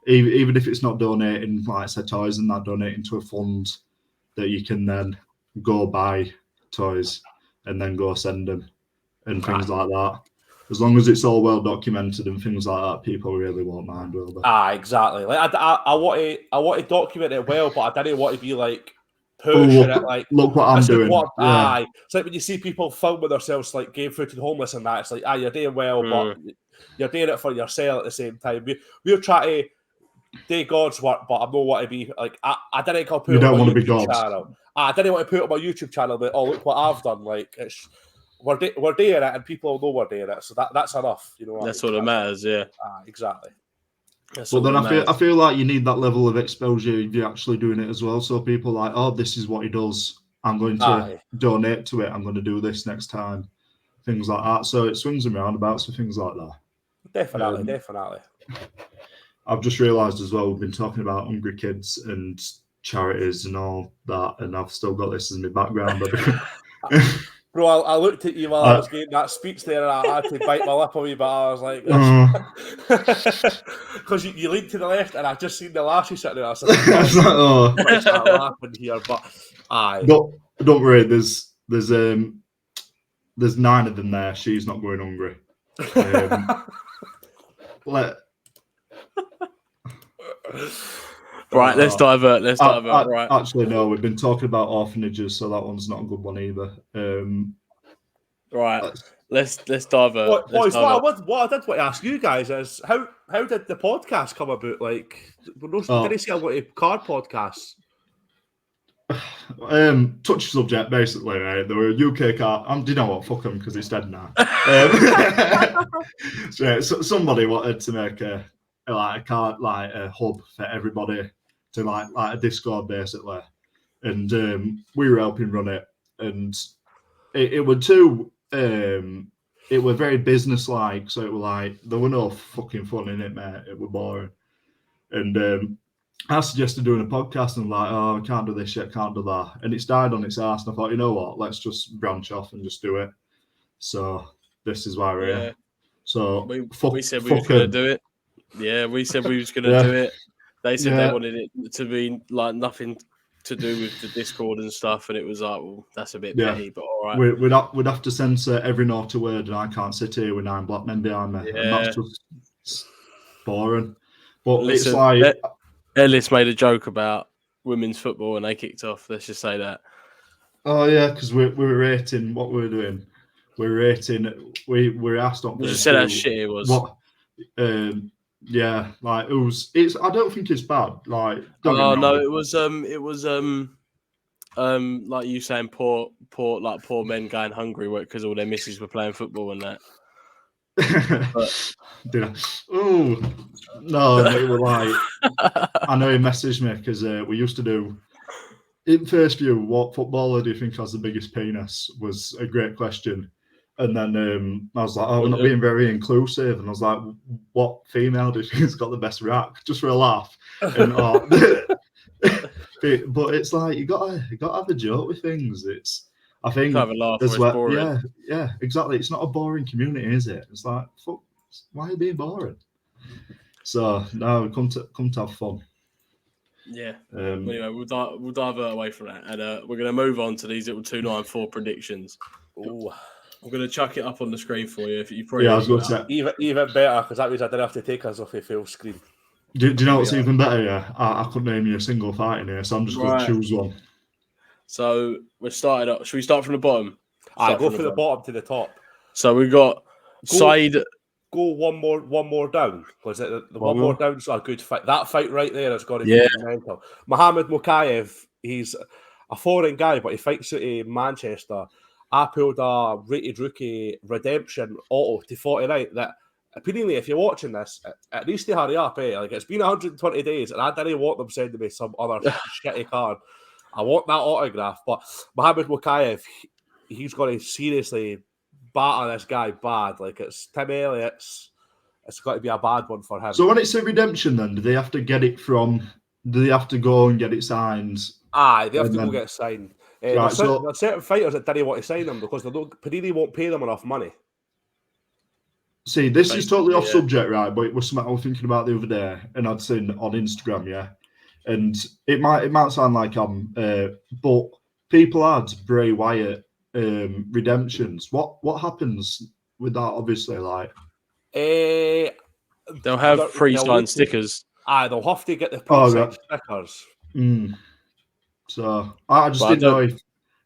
even if it's not donating, like I said, toys and that, donating to a fund that you can then go buy toys and then go send them and things like that. As long as it's all well documented and things like that, people really won't mind, will they? Exactly. Like I want to document it well, but I didn't want to be like pushing it. Like, look what I'm doing. It's like when you see people filming themselves like game footed homeless and that. It's like, you're doing well, but you're doing it for yourself at the same time. We're trying to do God's work, but I don't want to be like I didn't put you it on my YouTube channel. I didn't want to put it on my YouTube channel, but look what I've done. Like we're doing it, and people know we're doing it, so that's enough. You know, that's all that matters. Yeah, exactly. But then I feel like you need that level of exposure if you're actually doing it as well. So people are like, oh, this is what he does. I'm going to donate to it. I'm going to do this next time. Things like that. So it swings and roundabouts for things like that. Definitely. I've just realised as well, we've been talking about hungry kids and charities and all that, and I've still got this as my background. Bro, I looked at you while I was getting that speech there, and I had to bite my lip a wee bit. I was like, because you leaned to the left, and I just seen the lashes sitting there. I was like, I start laughing here, but don't worry. There's 9 of them there. She's not going hungry. Right, let's divert. Right. Actually, no, we've been talking about orphanages, so that one's not a good one either. Right, let's divert. Boys, what I did want to ask you guys is how did the podcast come about? Like, did I see a lot of card podcasts? Touchy subject, basically. Right? There were UK card. Do you know what? Fuck them, because it's dead now. So somebody wanted to make a card, like a hub for everybody to like a Discord basically, and we were helping run it, and it were too it were very business like, so it were like there were no fucking fun in it, mate. It were boring, and I suggested doing a podcast and like, oh, I can't do this yet, can't do that, and it's died on its ass. And I thought, you know what, let's just branch off and just do it. So this is why we're here. So we said we was going to do it. Yeah, we said we was going to do it. They said they wanted it to be like nothing to do with the Discord and stuff, and it was like, well, that's a bit petty, but all right. We'd have to censor every naughty word, and I can't sit here with 9 black men behind me. Yeah. And that's just boring. But listen, it's like Ellis made a joke about women's football, and they kicked off. Let's just say that. Oh yeah, because we were rating what we were doing. We were asked on. You said how shit it was. What? Yeah, like it's. I don't think it's bad. Like, it was like you saying poor men going hungry because all their missus were playing football and that. Oh no, they were like. I know he messaged me because we used to do. In first view, what footballer do you think has the biggest penis? Was a great question, And then I was like, oh, we're not being very inclusive. And I was like, what female do you think's got the best rack? Just for a laugh. And but it's like you gotta have a joke with things. I think have a laugh as or well. it's boring. Yeah, exactly. It's not a boring community, is it? It's like, fuck, why are you being boring? So no, come to have fun. Yeah. Anyway, we'll divert away from that, and we're going to move on to these little 294 predictions. Ooh. I'm going to chuck it up on the screen for you. If you probably Yeah, I was going to say even better, because that means I didn't have to take us off a full screen. Do you know what's even better? Yeah, I couldn't name you a single fight in here, so I'm just going to choose one. So we're started up. Should we start from the bottom? I go from the bottom to the top. So we've got side. Go one more down. Was it the one more down's a good fight? That fight right there has got to be mental. Mohamed Mokaev, he's a foreign guy, but he fights out of Manchester. I pulled a rated rookie redemption auto to 49. That apparently, if you're watching this, it needs to hurry up. Like it's been 120 days, and I didn't want them sending me some other shitty card. I want that autograph. But Mohamed Mokaev, he's going to seriously batter this guy bad. Like it's Tim Elliott's. It's got to be a bad one for him. So when it's a redemption, then do they have to get it from? Do they have to go and get it signed? Aye, they have to go get it signed. Right, there are certain fighters that didn't want to sign them because Panini won't pay them enough money. See, this is totally off subject, right? But it was something I was thinking about the other day, and I'd seen on Instagram, yeah. And it might sound like but people had Bray Wyatt redemptions. What happens with that? Obviously, like they'll have pre-signed stickers. Aye, they'll have to get the pre-signed stickers. So I just didn't know if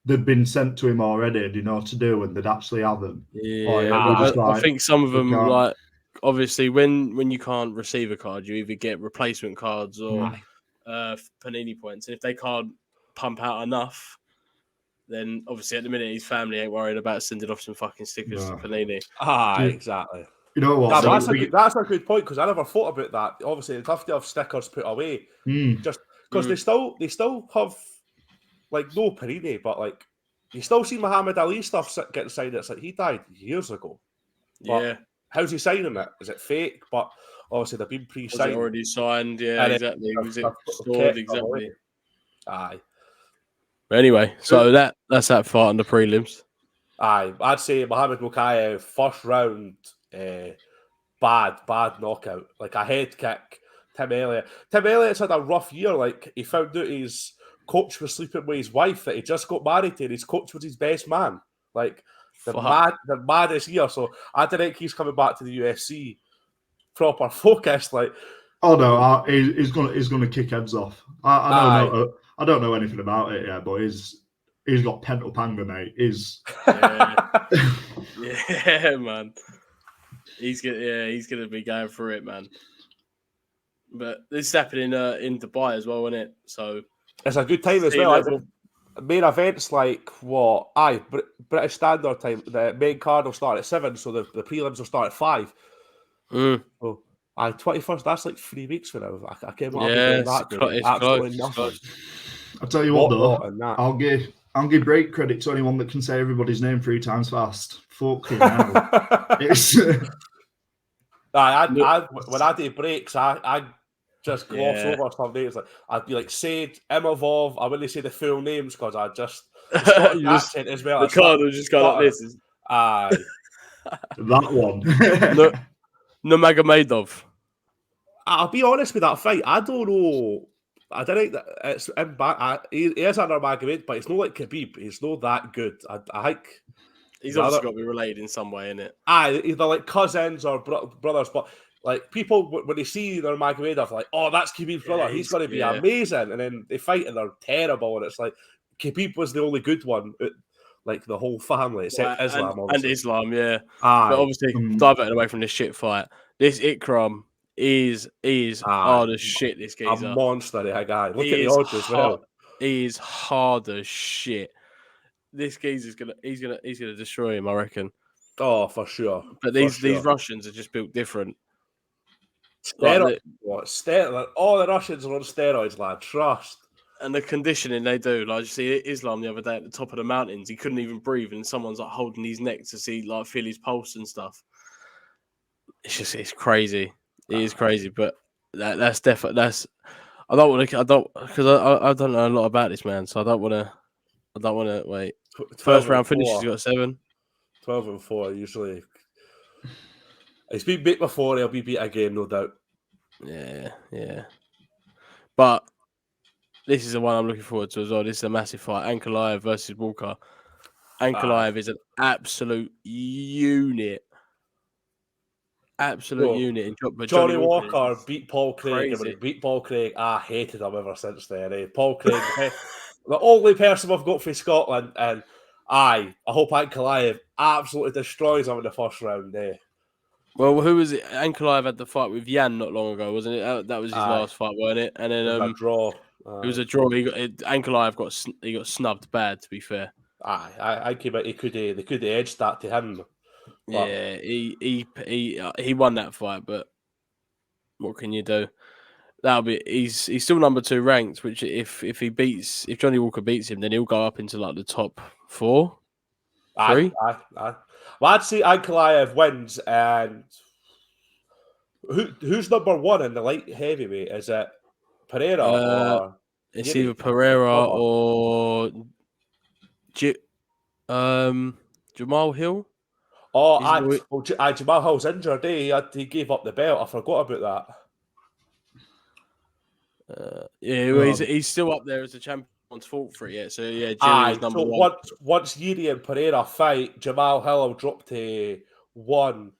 they'd been sent to him already. Do you know what to do, and they'd actually have them? Yeah, I think some of them, like obviously, when you can't receive a card, you either get replacement cards or Panini points, and if they can't pump out enough, then obviously at the minute his family ain't worried about sending off some fucking stickers to Panini. Exactly. You know what? That's a good point because I never thought about that. Obviously, it's tough to have stickers put away, just because they still have like no Panini, but like you still see Muhammad Ali stuff getting signed. It's like he died years ago. But how's he signing it? Is it fake? But obviously they've been pre-signed. Already signed, exactly. Was it stored exactly? Aye. But anyway, so that's that fight on the prelims. Aye, I'd say Mohamed Mokaev first round, bad knockout, like a head kick. Tim Elliott's had a rough year. Like he found out his coach was sleeping with his wife that he just got married to, and his coach was his best man. Like the maddest year. So I don't think he's coming back to the UFC proper focused. Like, oh no, he's gonna kick heads off. I don't know anything about it yet, but he's got pent up anger, mate. Yeah, man. He's gonna be going through it, man. But this is happening in Dubai as well, isn't it? So it's a good time as well. Like, main events like what? British Standard Time. The main card will start at 7, so the prelims will start at 5. So 21st. That's like 3 weeks from now. I can't imagine that. Absolutely nothing. I'll tell you what though. I'll give great credit to anyone that can say everybody's name 3 times fast. Fucking hell. When I do breaks, I just gloss over some names. Like I'd be like Sage, Imavov. I wouldn't say the full names because I just accent as well. The card will just go like this. Aye. That one. Nurmagomedov. I'll be honest with that fight. I don't know. I don't think that it's in back. He is under Nurmagomedov, but it's not like Khabib. He's not that good. I think he's obviously got to be related in some way, innit? Either like cousins or brothers, but like people when they see Nurmagomedov, like, oh, that's Khabib's brother. He's going to be amazing, and then they fight and they're terrible, and it's like Khabib was the only good one. Like the whole family, except Islam, and Islam, But obviously, diverting away from this shit fight, this Ikram is hard as shit. This geezer, a monster, that guy. Look at the odds as well. He is hard as shit. This geezer's gonna destroy him, I reckon. Oh, for sure. But these Russians are just built different. Steroids. All the Russians are on steroids, lad. Trust. And the conditioning they do, like you see Islam the other day at the top of the mountains, he couldn't even breathe, and someone's like holding his neck to see, like, feel his pulse and stuff. It's crazy. It is crazy, but that's definitely I don't want to. I don't because I don't know a lot about this man, so I don't want to wait. First round finish, he's got 7. 12-4 usually. He's been beat before. He'll be beat again, no doubt. Yeah. But this is the one I'm looking forward to as well. This is a massive fight. Ankalaev versus Walker. Ankalaev is an absolute unit. Absolute unit. But Johnny Walker beat Paul Craig. crazy. And when he beat Paul Craig, I hated him ever since then. Paul Craig, the only person I've got for Scotland, and I hope Ankalaev absolutely destroys him in the first round. Well, who was it? Ankalaev had the fight with Jan not long ago, wasn't it? That was his last fight, wasn't it? And then a draw. It was a draw. Ankalaev got snubbed bad. To be fair, I came out. They could have edged that to him. But yeah, he won that fight, but what can you do? He's still number 2 ranked. Which if Johnny Walker beats him, then he'll go up into like the top 4, 3. Well, I'd say Ankalaev wins, and who's number 1 in the light heavyweight? Is it Pereira or it's either Pereira or Jamal Hill? Jamal Hill's injured. He gave up the belt. I forgot about that. He's still up there as the champion. One's fought for it yet. So yeah, Jerry is number 1. Once Yuri and Pereira fight, Jamal Hill will drop to 1,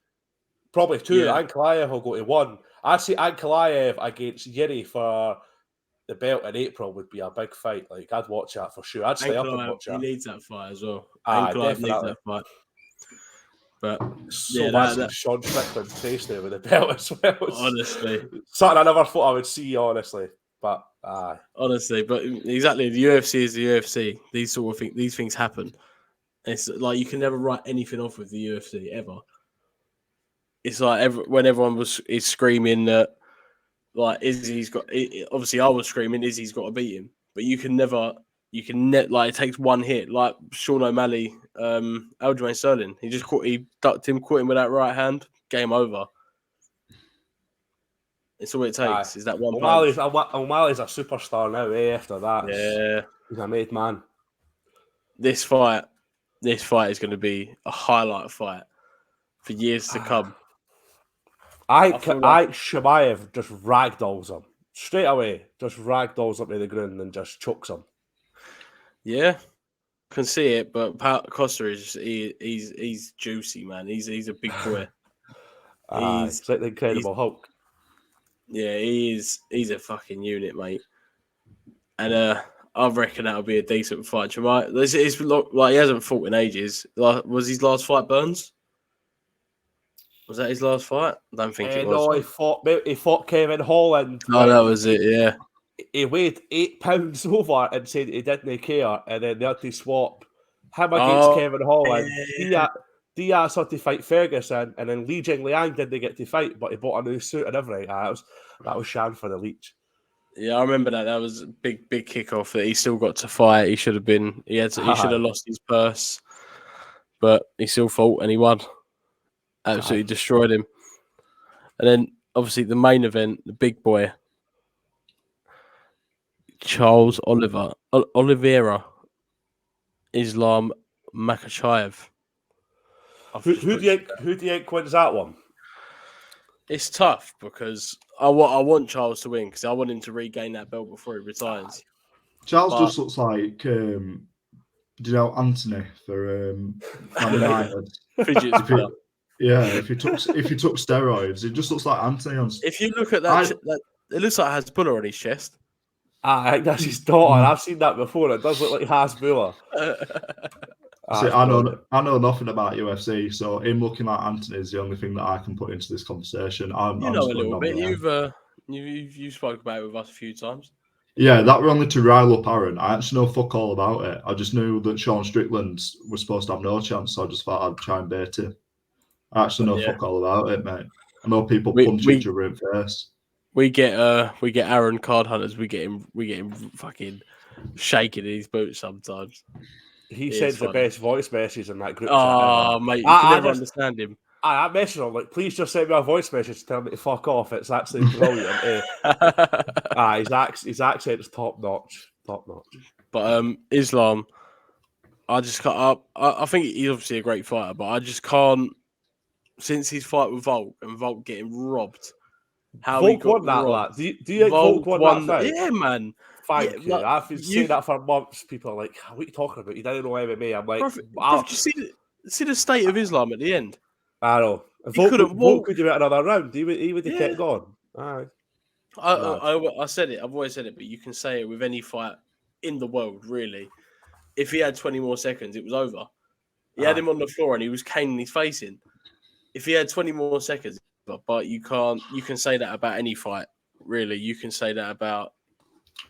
probably 2. Yeah. Ankalaev will go to 1. I see Ankalaev against Yuri for the belt in April would be a big fight. Like, I'd watch that for sure. I'd stay up and watch that. He needs that fight as well. Ankalaev needs that fight. But Sean Strickland faced there with the belt as well. Honestly, something I never thought I would see. Honestly, but honestly, but exactly, the UFC is the UFC. These sort of these things happen. It's like you can never write anything off with the UFC ever. It's like when everyone is screaming that, like, Izzy's got. Obviously, I was screaming Izzy's got to beat him, but you can never. Like, it takes one hit, like Sean O'Malley, Aljamain Sterling. He ducked him, caught him with that right hand. Game over. It's all it takes. Is that one punch. O'Malley's a superstar now. After that, yeah, he's a made man. This fight is going to be a highlight fight for years to come. Chimaev just ragdolls him straight away. Just ragdolls him to the ground and just chokes him. Yeah, can see it, but Costa is he's juicy, man. He's a big boy. He's like the Incredible Hulk. Yeah, he is. He's a fucking unit, mate. And I reckon that'll be a decent fight. Like, he hasn't fought in ages. Was his last fight Burns? Was that his last fight? I don't think it was. No, he fought Kevin Holland. Oh, that was it. Yeah. He weighed 8 pounds over and said he didn't care, and then they had to swap him against Kevin Holland. Yeah. Diaz had to fight Ferguson, and then Li Jingliang didn't get to fight, but he bought a new suit and everything. That was sham for the Leech. Yeah, I remember that. That was a big kickoff that he still got to fight. He should have been. He should have lost his purse, but he still fought and he won. Absolutely destroyed him. And then obviously the main event, the big boy, Charles Oliveira, Islam Makhachev. Who do you think wins that one? It's tough because I want Charles to win because I want him to regain that belt before he retires. Charles just looks like Anthony for Man United. Fidget spinner. If he took steroids, it just looks like Anthony. If you look at that, it looks like Hasbulla on his chest. I think that's his daughter. I've seen that before. It does look like Hasbulla. See, I know nothing about UFC, so him looking like Anthony is the only thing that I can put into this conversation. I'm know a little bit. You've spoke about it with us a few times. Yeah, that were only to rile up Aaron. I actually know fuck all about it. I just knew that Sean Strickland was supposed to have no chance, so I just thought I'd try and bait him. I actually know fuck all about it, mate. I know people punch each other in the face. We get Aaron Card Hunters. We get him fucking shaking in his boots sometimes. He It sends is the funny. best voice message in that group chat Oh, ever. mate, you can never understand him. I messaged him like, please just send me a voice message to tell me to fuck off. It's actually brilliant. His accent is top notch. But Islam, I just can't. I think he's obviously a great fighter, but I just can't. Since his fight with Volk and Volk getting robbed, how he Volk got won that, lad. robbed. Do you think Volk won that fight? Yeah, man. Thank you. Like, I've been saying that for months. People are like, what are you talking about? You don't know MMA. I'm like, bro, did you see the state of Islam at the end? I know. Volk could do it another round. He would have kept going. Aye. I said it. I've always said it, but you can say it with any fight in the world, really. If he had 20 more seconds, it was over. He had him on the floor and he was caning his face in. If he had 20 more seconds, but you can't. You can say that about any fight, really. You can say that about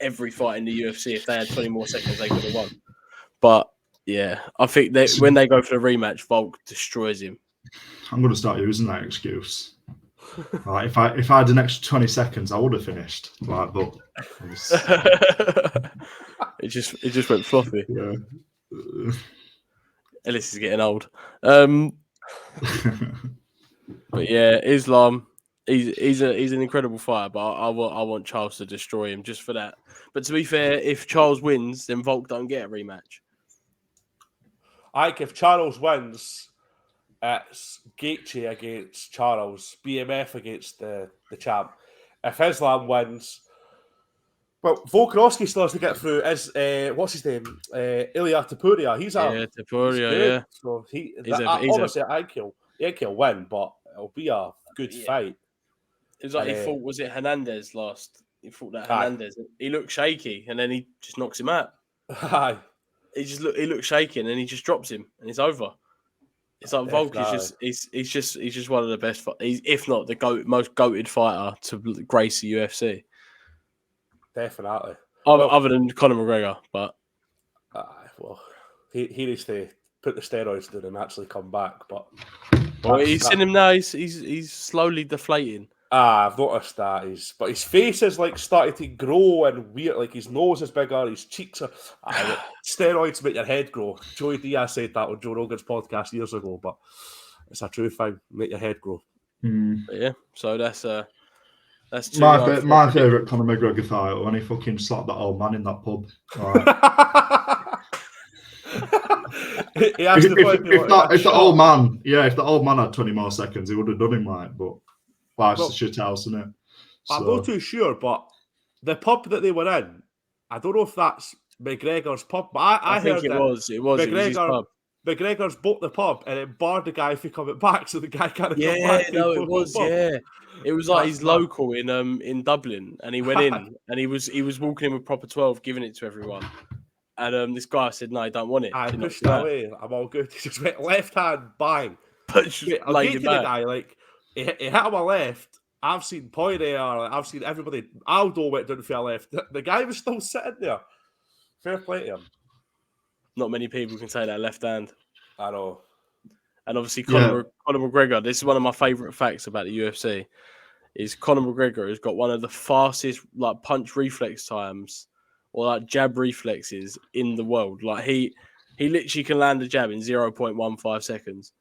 every fight in the UFC. If they had 20 more seconds, they could have won. But yeah, I think that when they go for the rematch, Volk destroys him. I'm going to start using that excuse. Like, if I had an extra 20 seconds, I would have finished. Like, but it just went fluffy. Yeah. Ellis is getting old. But yeah, Islam, he's an incredible fighter, but I want Charles to destroy him just for that. But to be fair, if Charles wins, then Volk don't get a rematch. I think if Charles wins, it's Gaethje against Charles, BMF against the champ. If Islam wins, well, Volkanovski still has to get through. What's his name? Ilya Topuria. He's Topuria, yeah. So obviously, I think he'll win, but it'll be a good fight. It was like he fought. Was it Hernandez last? He fought that Hernandez. He looked shaky, and then he just knocks him out. Aye. He looked shaky, and then he just drops him, and it's over. It's like Volk is he's just one of the best, if not the most goated fighter to grace the UFC. Definitely. Other than Conor McGregor, but he needs to put the steroids down and actually come back. But he's seen him now. He's slowly deflating. I've noticed that. But his face is like starting to grow and weird. Like his nose is bigger, his cheeks are. Steroids make your head grow. Joey Diaz said that on Joe Rogan's podcast years ago, but it's a true thing. Make your head grow. Yeah, so that's two my favourite Conor McGregor fight when he fucking slapped that old man in that pub. Right. If the old man had 20 more seconds, he would have done him right. But it's a shit house, isn't it? I'm not too sure, but the pub that they were in, I don't know if that's McGregor's pub, but I heard it was his pub. McGregor's bought the pub and it barred the guy from coming back, so the guy can't come back. It was like he's local in Dublin, and he went in and he was walking in with proper 12, giving it to everyone. And this guy said, "No, I don't want it." I pushed that away. I'm all good. He just went left hand, bang. I'll get to the guy, like he hit him a left. I've seen Poirier, I've seen everybody. Aldo went down for a left. The guy was still sitting there. Fair play to him. Not many people can say that left hand. I know. And obviously, Conor McGregor. This is one of my favourite facts about the UFC. Is Conor McGregor has got one of the fastest like punch reflex times or like jab reflexes in the world. Like he literally can land a jab in 0.15 seconds.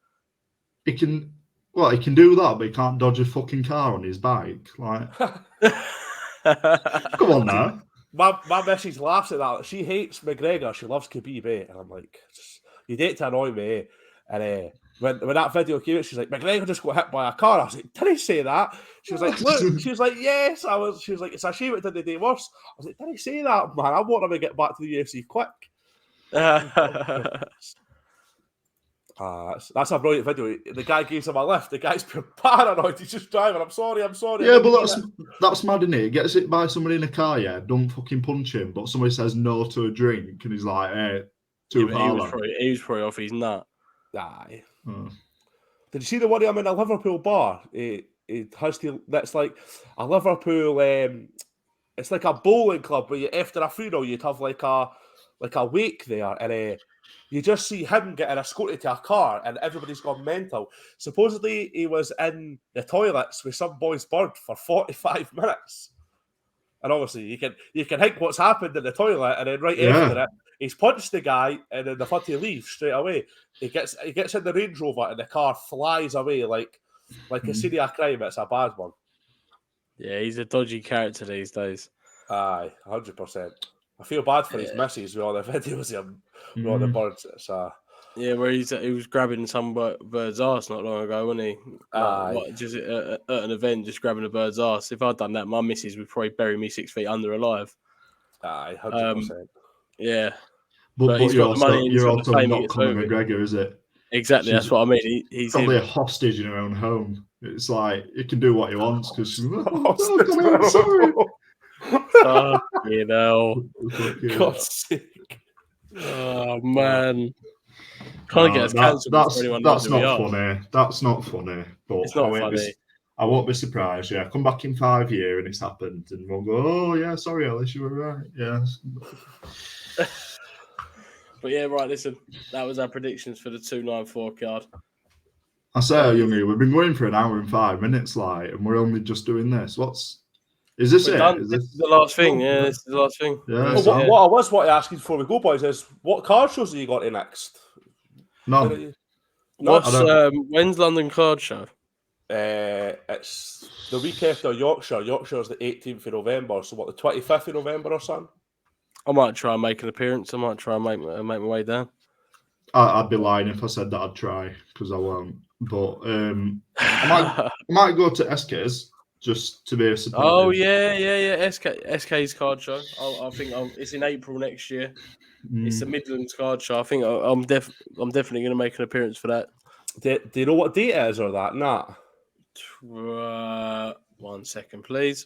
He can do that, but he can't dodge a fucking car on his bike. Like, come on now. My missus laughs at that. She hates McGregor. She loves Khabib, and I'm like, you date to annoy me. And when that video came out, she's like, McGregor just got hit by a car. I was like, did he say that? She was like, look. She was like, yes. She was like, it's a shame it didn't do worse. I was like, did he say that, man? I want him to get back to the UFC quick. That's a brilliant video. The guy gives him a lift. The guy's paranoid. He's just driving. I'm sorry. Yeah, but that's mad, isn't it? He gets hit by somebody in a car, don't fucking punch him, but somebody says no to a drink, and he's like, hey, he was probably off his nut. Aye. Did you see the one I'm in a Liverpool bar? It has to. That's like a Liverpool. It's like a bowling club where after a funeral you'd have like a wake there, and You just see him getting escorted to a car and everybody's gone mental. Supposedly he was in the toilets with some boy's bird for 45 minutes. And obviously you can think what's happened in the toilet, and then after it, he's punched the guy and then they've had to leave straight away. He gets in the Range Rover and the car flies away like a serial crime. It's a bad one. Yeah, he's a dodgy character these days. Aye, 100%. I feel bad for his missus with all the videos of him with all the birds. Yeah, where he was grabbing some bird's ass not long ago, wasn't he? Just at an event, just grabbing a bird's ass. If I'd done that, my missus would probably bury me 6 feet under alive. Aye, 100%. Yeah, but he's got the money. You're also not Conor McGregor, is it? Exactly, that's what I mean. He's probably a hostage in her own home. It's like he can do what he wants because she's like, I'm sorry. You know, God's sake. Oh man, can't get us cancelled. That's not funny. That's not funny. But it's not funny. I won't be surprised. Yeah, come back in 5 years and it's happened, and we'll go, "Oh yeah, sorry, Alice, you were right." Yeah. But yeah, right. Listen, that was our predictions for the 294 card. I say, Youngie, we've been going for an hour and 5 minutes, and we're only just doing this. Is this it? This is the last thing. Yeah, this is the last thing. Yeah. What I was wanting to ask you before we go, boys, is what card shows are you got to next? None. When's London Card Show? It's the week after Yorkshire. Yorkshire's the 18th of November. So the 25th of November or something? I might try and make an appearance. I might try and make my way down. I'd be lying if I said that I'd try, because I won't. But I might go to SK's just to be a supporter. Oh yeah. SK's card show. I think it's in April next year. It's the Midlands card show. I think I'm definitely going to make an appearance for that. Do you know what date it is or that? Nah. 1 second, please.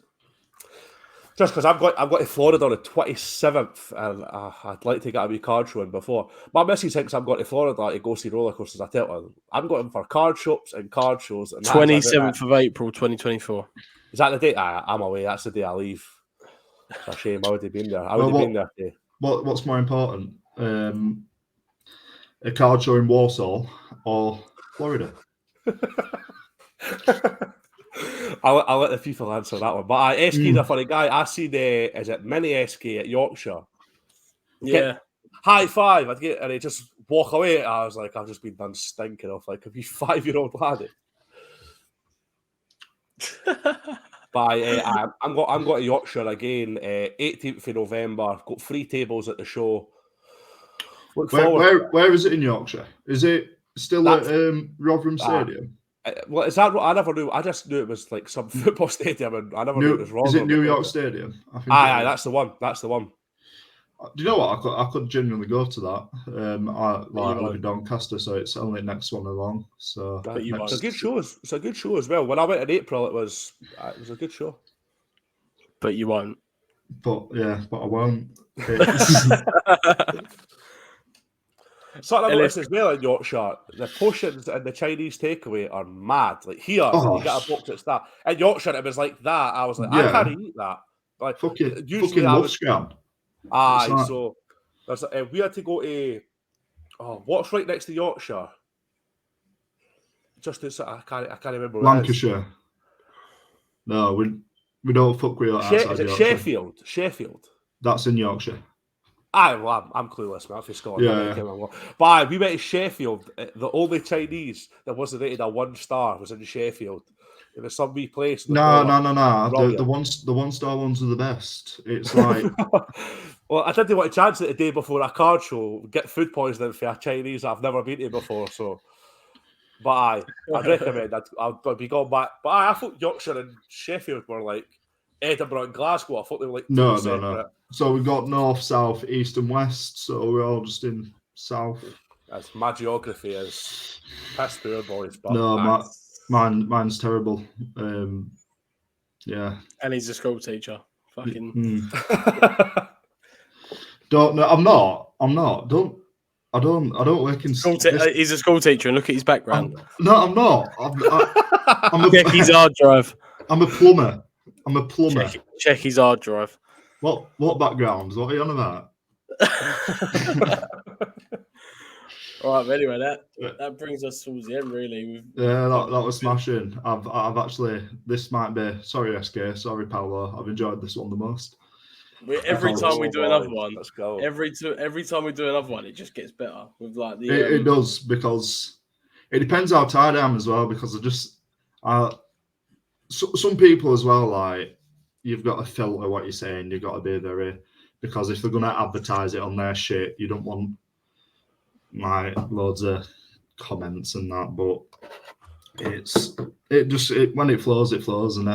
Just because I've got to Florida on the 27th, and I'd like to get a wee card show in before. My missus thinks I'm going to Florida to go see roller coasters. I tell her, I'm going for card shops and card shows. And 27th of April, 2024. Is that the date? I'm away. That's the day I leave. It's a shame. I would have been there. I would have been there. What's more important? A card show in Warsaw or Florida? I'll let the people answer that one. But SK's a funny guy. I see is it Mini SK at Yorkshire? Yeah. High five. I'd get and he just walk away. I was like, I've just been done stinking off like a wee 5-year-old lad. But I'm going to Yorkshire again. 18th of November. Got 3 tables at the show. Where is it in Yorkshire? Is it still at Rotherham Stadium? Well, is that what I never knew? I just knew it was like some football stadium, and I never knew it was wrong. Is it New York Stadium? I think that's the one. That's the one. Do you know what? I could genuinely go to that. I live in Doncaster, so it's only next one along. So it's a good show. It's a good show as well. When I went in April, it was a good show. But you won't. But I won't. Something I noticed as well in Yorkshire, the potions and the Chinese takeaway are mad. Like here, you get a box at Star. In Yorkshire, it was like that. I was like, I can't eat that. Like fucking love scam. So we had to go to what's right next to Yorkshire? I can't remember. Lancashire. No, we don't fuck with that. Is it Sheffield? Sheffield. That's in Yorkshire. I'm clueless, man. For Scotland, yeah. But we went to Sheffield. The only Chinese that wasn't rated a 1-star was in Sheffield. It was some wee place. No. The 1-star ones are the best. It's like. Well, I didn't want to chance it the day before a card show, get food poisoning for a Chinese I've never been to before. So, I'd recommend I'd be going back. But I thought Yorkshire and Sheffield were like Edinburgh and Glasgow. I thought they were like no. So we've got north, south, east, and west. So we're all just in south. That's my geography is past poor boys. But no, mine's terrible. Yeah. And he's a school teacher. Fucking. Don't know. I'm not. I don't work in school. He's a school teacher, and look at his background. I'm not. I'm check his hard drive. I'm a plumber. Check his hard drive. What backgrounds? What are you on about? All right, but anyway, that brings us towards the end, really. Yeah, that was smashing. I've actually, this might be, sorry SK, sorry Paolo, I've enjoyed this one the most. Every time we do another one, let's go. Every time we do another one, it just gets better. With like the it does, because it depends how tired I am as well. Because some people as well, like, you've got to filter what you're saying. You've got to be very, because if they're going to advertise it on their shit, you don't want like loads of comments and that. But when it flows, and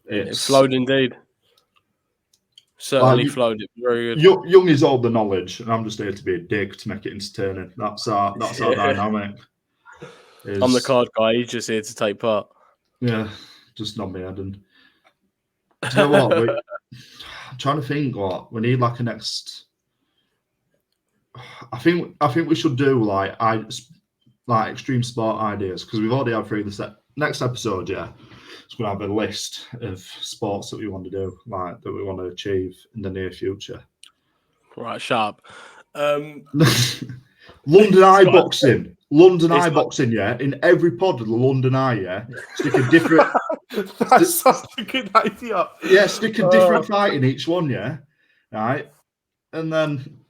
it flowed indeed. Certainly flowed. It very good. Young is all the knowledge, and I'm just here to be a dick to make it entertaining. That's our dynamic. I'm the card guy. He's just here to take part. Yeah, just nod my head. And do you know what? I'm trying to think what we need, like a next. I think we should do like extreme sport ideas, because we've already had 3 the next episode. Yeah, it's going to have a list of sports that we want to do, like that we want to achieve in the near future. Right, sharp. London Eye boxing. London Eye boxing, yeah. In every pod of the London Eye, yeah. Stick a different. That's such a good idea. Yeah, stick a different fight in each one, yeah. Right, and then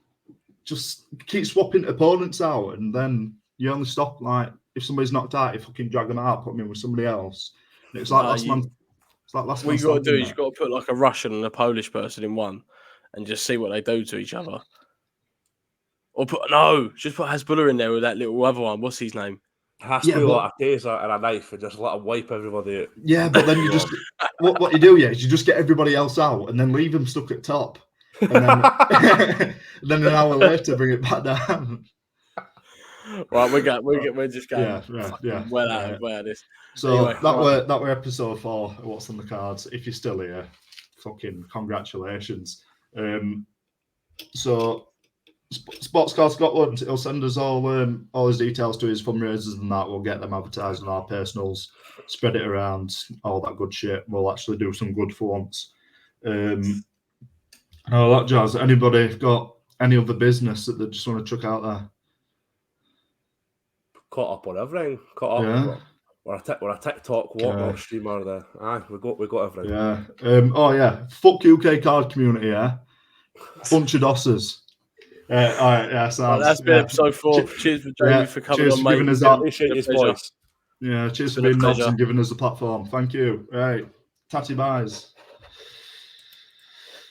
just keep swapping opponents out, and then you only stop like if somebody's knocked out, you fucking drag them out, put them in with somebody else. And it's like last man. It's like last man. What you got to do is you've got to put like a Russian and a Polish person in one, and just see what they do to each other. Or just put Hasbulla in there with that little other one. What's his name? Hasbulla, like a taser and a knife, and just let him wipe everybody out. Yeah, but then you just what you do, is you just get everybody else out and then leave them stuck at top, and then, then an hour later bring it back down. Right, we're just going well out of this. So anyway, that were episode 4 of What's on the Cards. If you're still here, fucking congratulations. So Sports Card Scotland, he'll send us all his details to his fundraisers and that. We'll get them advertised on our personals, spread it around, all that good shit. We'll actually do some good for once. All that jazz. Anybody got any other business that they just want to chuck out there? Caught up on everything. Caught up. Yeah. We're a TikTok whatnot streamer there. Aye, we got everything. Yeah. Oh yeah. Fuck UK card community. Yeah. Bunch of dossers. All right. Yeah. Sounds. That's been episode 4. Cheers for Jamie for coming on, mate. Giving us that. Appreciate his voice. Yeah. Cheers for being knobs and giving us the platform. Thank you. Right. Tatty buys.